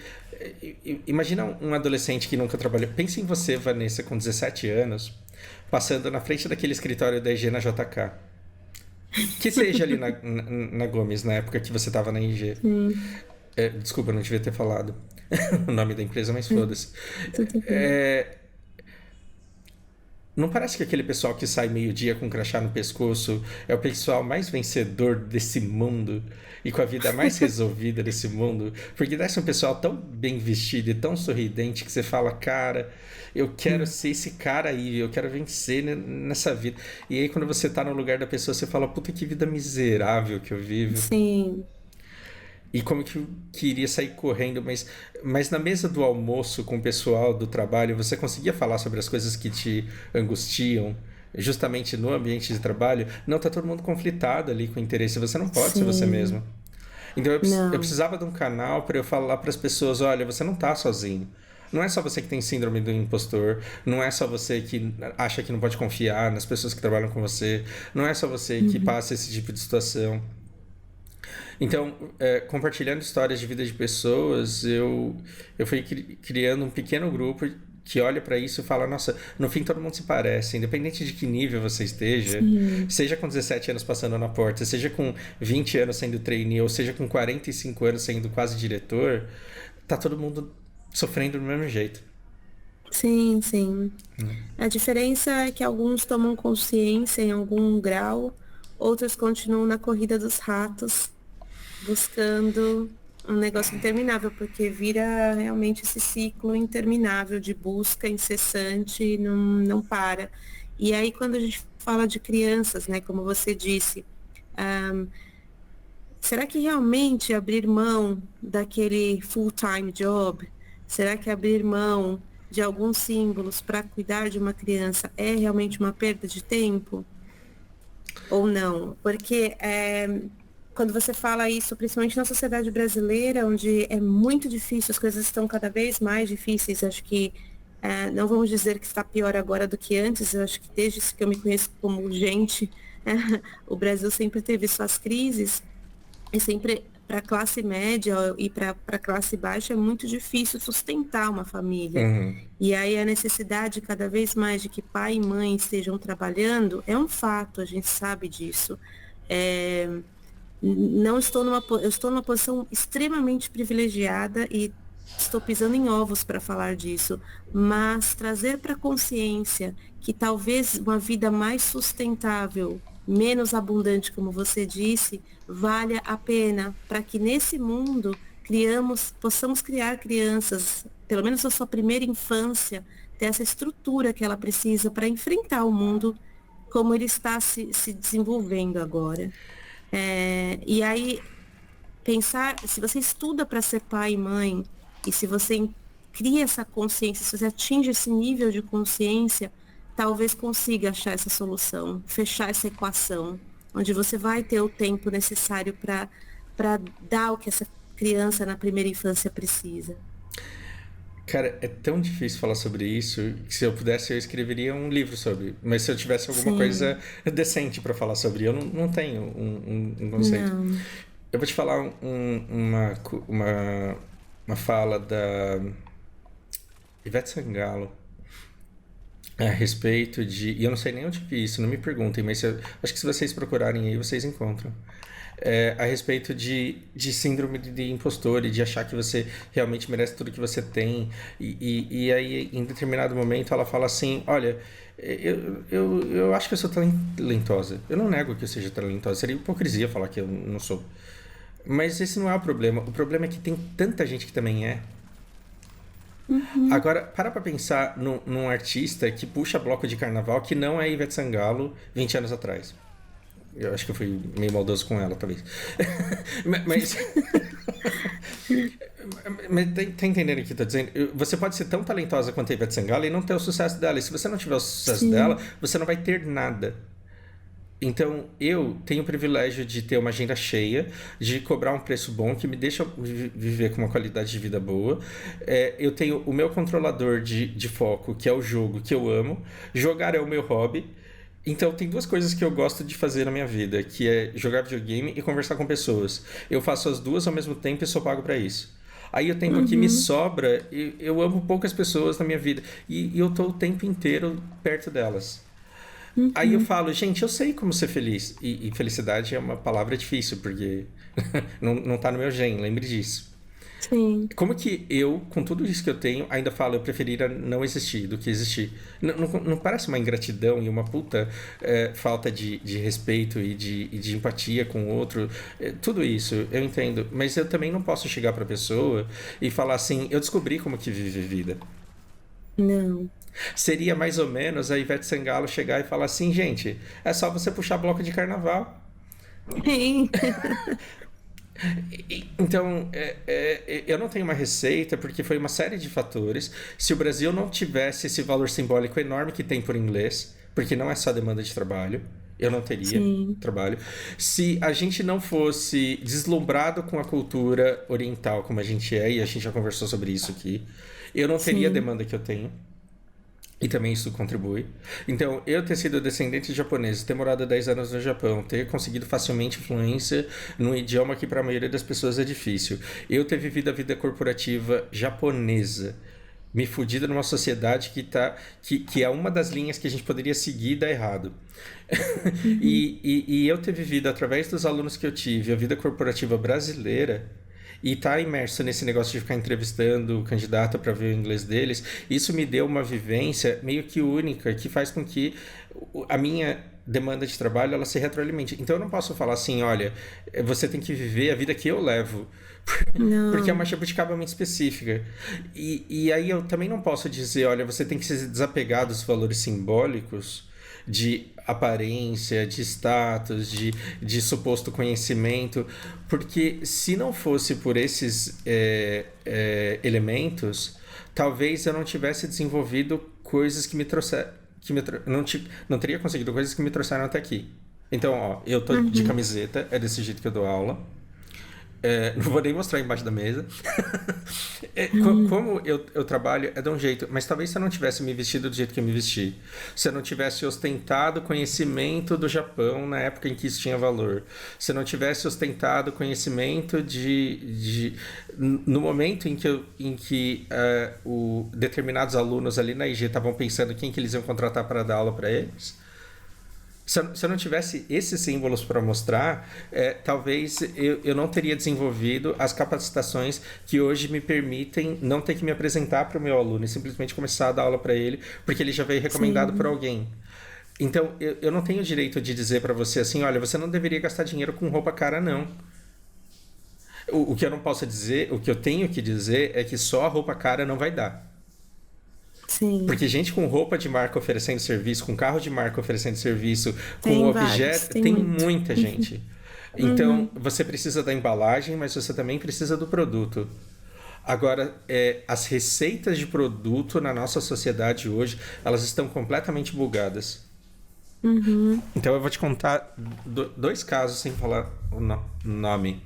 imagina um adolescente que nunca trabalhou. Pense em você, Vanessa, com 17 anos, passando na frente daquele escritório da IG na JK. Que seja ali na Gomes, na época que você estava na IG. Sim, Desculpa, eu não devia ter falado o nome da empresa, mas é, foda-se. tudo bem. É, Não parece que aquele pessoal que sai meio-dia com um crachá no pescoço é o pessoal mais vencedor desse mundo e com a vida mais resolvida desse mundo? Porque deve ser um pessoal tão bem vestido e tão sorridente que você fala, cara, eu quero ser esse cara aí, eu quero vencer nessa vida. E aí quando você tá no lugar da pessoa, você fala, puta que vida miserável que eu vivo. Sim, E como que eu queria sair correndo, mas na mesa do almoço com o pessoal do trabalho, você conseguia falar sobre as coisas que te angustiam, justamente no ambiente de trabalho? Não, tá todo mundo conflitado ali com interesse, você não pode ser você mesmo. sim, Então eu não, precisava de um canal para eu falar para as pessoas, olha, você não tá sozinho. Não é só você que tem síndrome do impostor, não é só você que acha que não pode confiar nas pessoas que trabalham com você, não é só você que uhum, passa esse tipo de situação. Então, compartilhando histórias de vida de pessoas, eu fui criando um pequeno grupo que olha para isso e fala, nossa, no fim todo mundo se parece, independente de que nível você esteja, sim. seja com 17 anos passando na porta, seja com 20 anos sendo trainee, ou seja com 45 anos sendo quase diretor, tá todo mundo sofrendo do mesmo jeito. Sim, sim. A diferença é que alguns tomam consciência em algum grau, outros continuam na corrida dos ratos, buscando um negócio interminável, porque vira realmente esse ciclo interminável de busca incessante e não para. E aí, quando a gente fala de crianças, né, como você disse, será que realmente abrir mão daquele full-time job? Será que abrir mão de alguns símbolos para cuidar de uma criança é realmente uma perda de tempo? Ou não? Porque quando você fala isso, principalmente na sociedade brasileira, onde é muito difícil, as coisas estão cada vez mais difíceis, acho que não vamos dizer que está pior agora do que antes, eu acho que desde que eu me conheço como gente, o Brasil sempre teve suas crises, e sempre para a classe média e para a classe baixa é muito difícil sustentar uma família. Uhum. E aí a necessidade cada vez mais de que pai e mãe estejam trabalhando é um fato, a gente sabe disso. É, não estou eu estou numa posição extremamente privilegiada e estou pisando em ovos para falar disso, mas trazer para a consciência que talvez uma vida mais sustentável, menos abundante, como você disse, valha a pena para que nesse mundo possamos criar crianças pelo menos a sua primeira infância, ter essa estrutura que ela precisa para enfrentar o mundo como ele está se desenvolvendo agora. E aí, pensar, se você estuda para ser pai e mãe, e se você cria essa consciência, se você atinge esse nível de consciência, talvez consiga achar essa solução, fechar essa equação, onde você vai ter o tempo necessário para dar o que essa criança na primeira infância precisa. Cara, é tão difícil falar sobre isso que se eu pudesse eu escreveria um livro sobre. Mas se eu tivesse alguma coisa decente para falar sobre, eu não tenho um conceito. Não. Eu vou te falar uma fala da Ivete Sangalo a respeito de... E eu não sei nem onde vi isso, não me perguntem, mas acho que se vocês procurarem aí, vocês encontram. A respeito de síndrome de impostor e de achar que você realmente merece tudo que você tem. E aí, em determinado momento, ela fala assim, olha, eu acho que eu sou talentosa. Eu não nego que eu seja talentosa. Seria hipocrisia falar que eu não sou. Mas esse não é o problema. O problema é que tem tanta gente que também é. Agora, para pensar num artista que puxa bloco de carnaval que não é Ivete Sangalo 20 anos atrás. Eu acho que eu fui meio maldoso com ela, talvez. Mas tá entendendo o que eu tô dizendo? Você pode ser tão talentosa quanto a Ivete Sangalo e não ter o sucesso dela. E se você não tiver o sucesso dela, você não vai ter nada. Então, eu tenho o privilégio de ter uma agenda cheia, de cobrar um preço bom, que me deixa viver com uma qualidade de vida boa. Eu tenho o meu controlador de foco, que é o jogo, que eu amo. Jogar é o meu hobby. Então, tem duas coisas que eu gosto de fazer na minha vida, que é jogar videogame e conversar com pessoas. Eu faço as duas ao mesmo tempo e sou pago para isso. Aí o tempo que me sobra, eu amo poucas pessoas na minha vida. E eu tô o tempo inteiro perto delas. Aí eu falo, gente, eu sei como ser feliz. E felicidade é uma palavra difícil, porque não tá no meu gene, lembre disso. Sim. Como que eu, com tudo isso que eu tenho, ainda falo, eu preferiria não existir do que existir? Não parece uma ingratidão e uma puta falta de respeito e de empatia com o outro? Tudo isso, eu entendo. Mas eu também não posso chegar pra pessoa e falar assim, eu descobri como que vive a vida. Não. Seria mais ou menos a Ivete Sangalo chegar e falar assim, gente, é só você puxar bloco de carnaval. Sim. Então, eu não tenho uma receita porque foi uma série de fatores. Se o Brasil não tivesse esse valor simbólico enorme que tem por inglês, porque não é só demanda de trabalho, eu não teria trabalho. Se a gente não fosse deslumbrado com a cultura oriental como a gente é, e a gente já conversou sobre isso aqui, eu não teria a demanda que eu tenho. E também isso contribui. Então, eu ter sido descendente de japonês, ter morado 10 anos no Japão, ter conseguido facilmente influência num idioma que para a maioria das pessoas é difícil. Eu ter vivido a vida corporativa japonesa, me fudido numa sociedade que é uma das linhas que a gente poderia seguir e dar errado. E eu ter vivido, através dos alunos que eu tive, a vida corporativa brasileira, e tá imerso nesse negócio de ficar entrevistando o candidato para ver o inglês deles, isso me deu uma vivência meio que única, que faz com que a minha demanda de trabalho ela se retroalimente. Então eu não posso falar assim, olha, você tem que viver a vida que eu levo, porque é uma jabuticaba muito específica. E aí eu também não posso dizer, olha, você tem que se desapegar dos valores simbólicos de aparência, de status, de suposto conhecimento, porque se não fosse por esses elementos, talvez eu não tivesse desenvolvido coisas que me trouxeram, não teria conseguido coisas que me trouxeram até aqui. Então, ó, eu tô de camiseta, é desse jeito que eu dou aula. Não vou nem mostrar embaixo da mesa. Como eu trabalho é de um jeito, mas talvez se eu não tivesse me vestido do jeito que eu me vesti, se eu não tivesse ostentado conhecimento do Japão na época em que isso tinha valor, se eu não tivesse ostentado conhecimento no momento em que determinados alunos ali na IG estavam pensando quem que eles iam contratar para dar aula para eles, se eu não tivesse esses símbolos para mostrar, talvez eu não teria desenvolvido as capacitações que hoje me permitem não ter que me apresentar para o meu aluno e simplesmente começar a dar aula para ele, porque ele já veio recomendado por alguém. Então, eu não tenho o direito de dizer para você assim, olha, você não deveria gastar dinheiro com roupa cara, não. O que eu não posso dizer, o que eu tenho que dizer é que só a roupa cara não vai dar. Sim. Porque gente com roupa de marca oferecendo serviço, com carro de marca oferecendo serviço, Tem com vários, objeto, tem tem muito. muita gente. Então, você precisa da embalagem, mas você também precisa do produto. Agora, as receitas de produto na nossa sociedade hoje, elas estão completamente bugadas. Então, eu vou te contar dois casos sem falar o nome.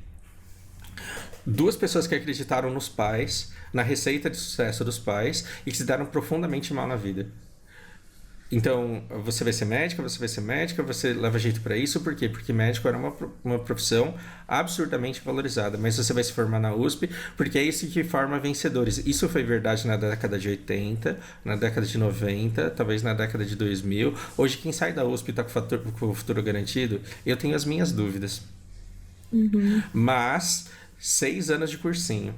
Duas pessoas que acreditaram nos pais, na receita de sucesso dos pais, e que se deram profundamente mal na vida. Então, você vai ser médica, você leva jeito para isso, por quê? Porque médico era uma profissão absurdamente valorizada, mas você vai se formar na USP, porque é isso que forma vencedores. Isso foi verdade na década de 80, na década de 90, talvez na década de 2000. Hoje, quem sai da USP está com o futuro garantido? Eu tenho as minhas dúvidas. Mas, 6 anos de cursinho.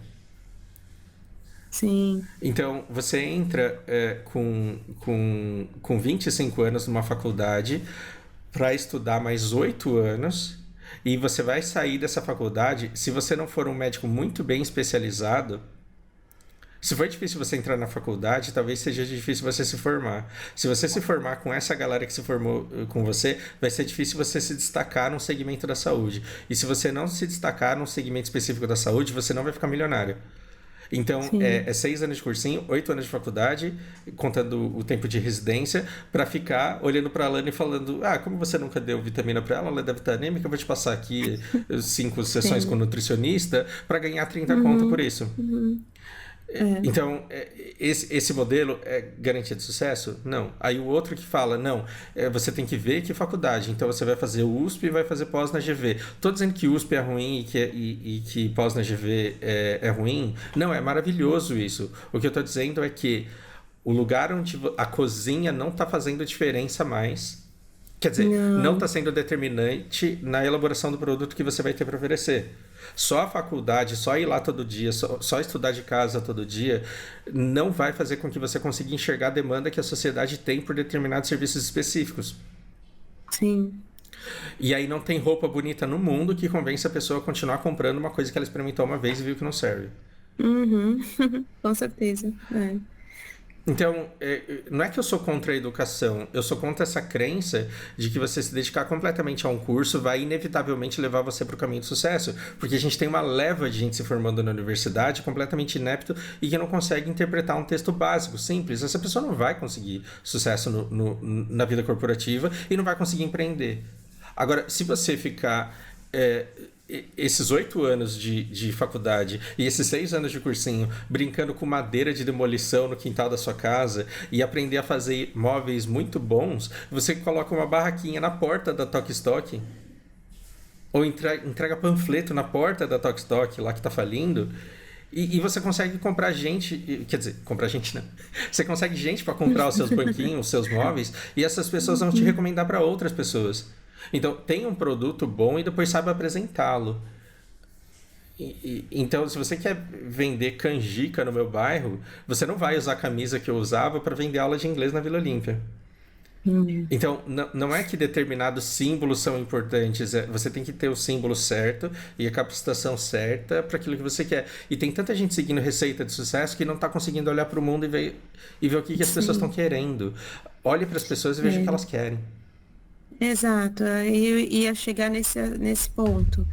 Sim. Então, você entra com 25 anos numa faculdade para estudar mais 8 anos e você vai sair dessa faculdade, se você não for um médico muito bem especializado, se for difícil você entrar na faculdade, talvez seja difícil você se formar. Se você se formar com essa galera que se formou com você, vai ser difícil você se destacar num segmento da saúde. E se você não se destacar num segmento específico da saúde, você não vai ficar milionário. Então, é 6 anos de cursinho, 8 anos de faculdade, contando o tempo de residência, para ficar olhando para a Alana e falando: como você nunca deu vitamina para ela deve estar anêmica, eu vou te passar aqui 5 sessões com nutricionista para ganhar 30 conto por isso. Então, esse modelo é garantia de sucesso? Não. Aí o outro que fala, não, você tem que ver que faculdade. Então você vai fazer USP e vai fazer pós na GV. Tô dizendo que USP é ruim e que pós na GV é ruim? Não, é maravilhoso isso. O que eu tô dizendo é que o lugar onde a cozinha não tá fazendo diferença mais, quer dizer, não está sendo determinante na elaboração do produto que você vai ter para oferecer. Só a faculdade, só ir lá todo dia, só estudar de casa todo dia, não vai fazer com que você consiga enxergar a demanda que a sociedade tem por determinados serviços específicos. Sim. E aí não tem roupa bonita no mundo que convence a pessoa a continuar comprando uma coisa que ela experimentou uma vez e viu que não serve. Com certeza. Então, não é que eu sou contra a educação, eu sou contra essa crença de que você se dedicar completamente a um curso vai inevitavelmente levar você para o caminho do sucesso, porque a gente tem uma leva de gente se formando na universidade completamente inepto e que não consegue interpretar um texto básico, simples. Essa pessoa não vai conseguir sucesso na vida corporativa e não vai conseguir empreender. Agora, se você ficar... esses 8 anos de faculdade e esses 6 anos de cursinho brincando com madeira de demolição no quintal da sua casa e aprender a fazer móveis muito bons, você coloca uma barraquinha na porta da Tok Stock ou entrega panfleto na porta da Tok Stock lá que tá falindo e você consegue comprar gente, quer dizer, comprar gente não, você consegue gente para comprar os seus banquinhos, os seus móveis, e essas pessoas vão te recomendar para outras pessoas. Então, tem um produto bom e depois sabe apresentá-lo. Então, se você quer vender canjica no meu bairro, você não vai usar a camisa que eu usava para vender aula de inglês na Vila Olímpia. Então, não é que determinados símbolos são importantes, você tem que ter o símbolo certo e a capacitação certa para aquilo que você quer. E tem tanta gente seguindo receita de sucesso que não está conseguindo olhar para o mundo e ver o que as pessoas estão querendo. Olhe para as pessoas e veja o que elas querem. Exato, eu ia chegar nesse ponto,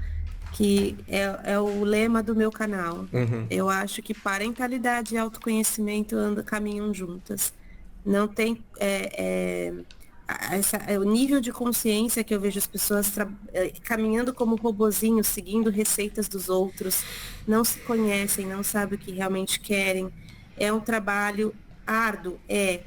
que é o lema do meu canal. Eu acho que parentalidade e autoconhecimento caminham juntas. Não tem o nível de consciência que eu vejo as pessoas caminhando como robozinhos, seguindo receitas dos outros, não se conhecem, não sabem o que realmente querem. É um trabalho árduo,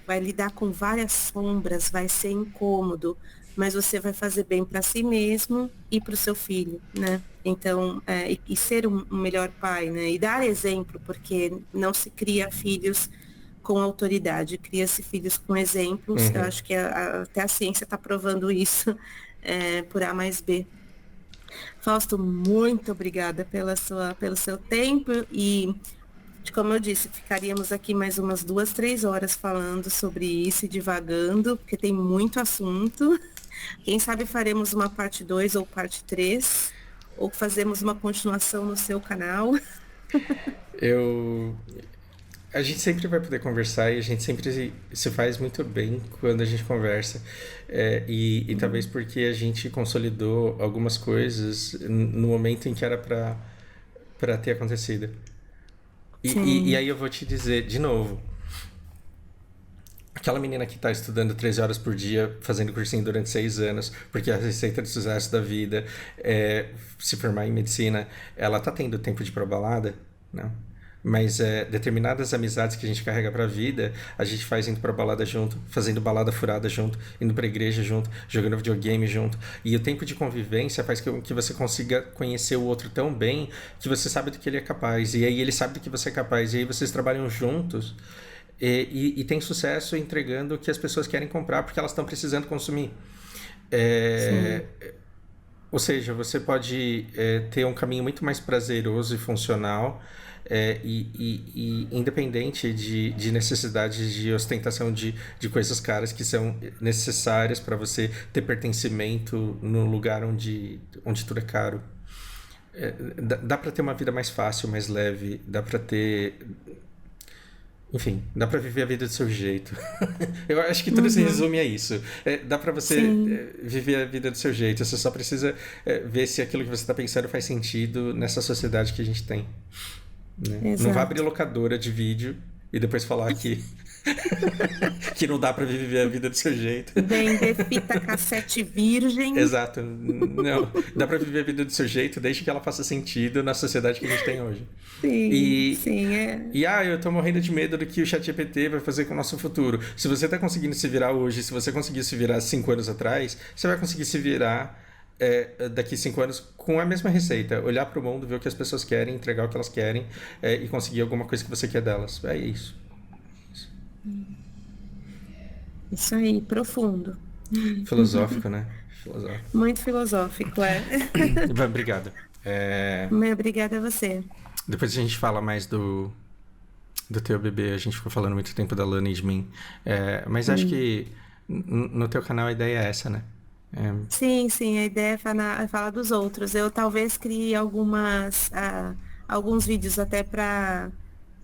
vai lidar com várias sombras, vai ser incômodo, mas você vai fazer bem para si mesmo e para o seu filho, né? Então, e ser um melhor pai, né? E dar exemplo, porque não se cria filhos com autoridade, cria-se filhos com exemplos. Eu acho que até a ciência está provando isso por A mais B. Fausto, muito obrigada pelo seu tempo e, como eu disse, ficaríamos aqui mais umas 2, 3 horas falando sobre isso e divagando, porque tem muito assunto. Quem sabe faremos uma parte 2 ou parte 3. ou fazemos uma continuação no seu canal. Eu... A gente sempre vai poder conversar e a gente sempre se faz muito bem quando a gente conversa. E talvez porque a gente consolidou algumas coisas no momento em que era para ter acontecido. E aí eu vou te dizer de novo. Aquela menina que está estudando 13 horas por dia, fazendo cursinho durante 6 anos, porque a receita de sucesso da vida é se formar em medicina, ela tá tendo tempo de ir pra balada, né? Mas determinadas amizades que a gente carrega pra vida, a gente faz indo pra balada junto, fazendo balada furada junto, indo pra igreja junto, jogando videogame junto. E o tempo de convivência faz que você consiga conhecer o outro tão bem que você sabe do que ele é capaz. E aí ele sabe do que você é capaz. E aí vocês trabalham juntos e tem sucesso entregando o que as pessoas querem comprar porque elas estão precisando consumir. Ou seja, você pode ter um caminho muito mais prazeroso e funcional e independente de necessidades de ostentação de coisas caras que são necessárias para você ter pertencimento no lugar onde tudo é caro. Dá para ter uma vida mais fácil, mais leve, dá para ter... Enfim, dá pra viver a vida do seu jeito. Eu acho que tudo se resume a isso. Dá pra você viver a vida do seu jeito. Você só precisa ver se aquilo que você tá pensando faz sentido nessa sociedade que a gente tem. Né? Não vá abrir locadora de vídeo e depois falar que que não dá pra viver a vida do seu jeito. Vender fita cassete virgem. Exato. Não, dá pra viver a vida do seu jeito desde que ela faça sentido na sociedade que a gente tem hoje. Eu tô morrendo de medo do que o ChatGPT vai fazer com o nosso futuro. Se você tá conseguindo se virar hoje, se você conseguiu se virar 5 anos atrás, você vai conseguir se virar daqui 5 anos com a mesma receita. Olhar pro mundo, ver o que as pessoas querem, entregar o que elas querem e conseguir alguma coisa que você quer delas. É isso. Isso aí, profundo. Filosófico, né? Filosófico. Muito filosófico, Obrigado. Obrigada a você. Depois a gente fala mais do teu bebê. A gente ficou falando muito tempo da Lana e de mim. Mas acho que no teu canal a ideia é essa, né? Sim, a ideia é falar dos outros. Eu talvez crie alguns vídeos até para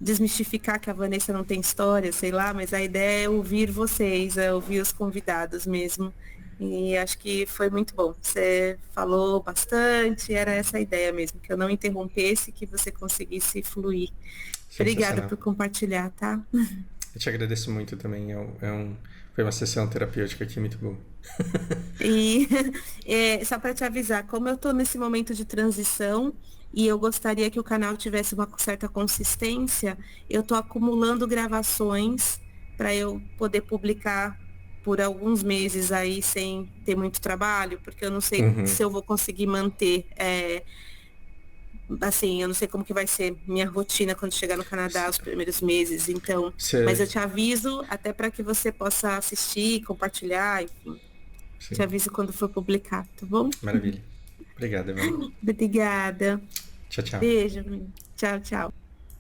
desmistificar que a Vanessa não tem história, sei lá, mas a ideia é ouvir vocês, é ouvir os convidados mesmo. E acho que foi muito bom. Você falou bastante, era essa a ideia mesmo, que eu não interrompesse, que você conseguisse fluir. Obrigada por compartilhar, tá? Eu te agradeço muito também. Foi uma sessão terapêutica aqui muito boa. E só para te avisar, como eu tô nesse momento de transição, e eu gostaria que o canal tivesse uma certa consistência, eu estou acumulando gravações para eu poder publicar por alguns meses aí sem ter muito trabalho, porque eu não sei se eu vou conseguir manter, assim, eu não sei como que vai ser minha rotina quando chegar no Canadá os primeiros meses, então, mas eu te aviso até para que você possa assistir, compartilhar, enfim. Sim. Te aviso quando for publicar, tá bom? Maravilha. Obrigado, Evan. Obrigada. Tchau. Beijo. Tchau.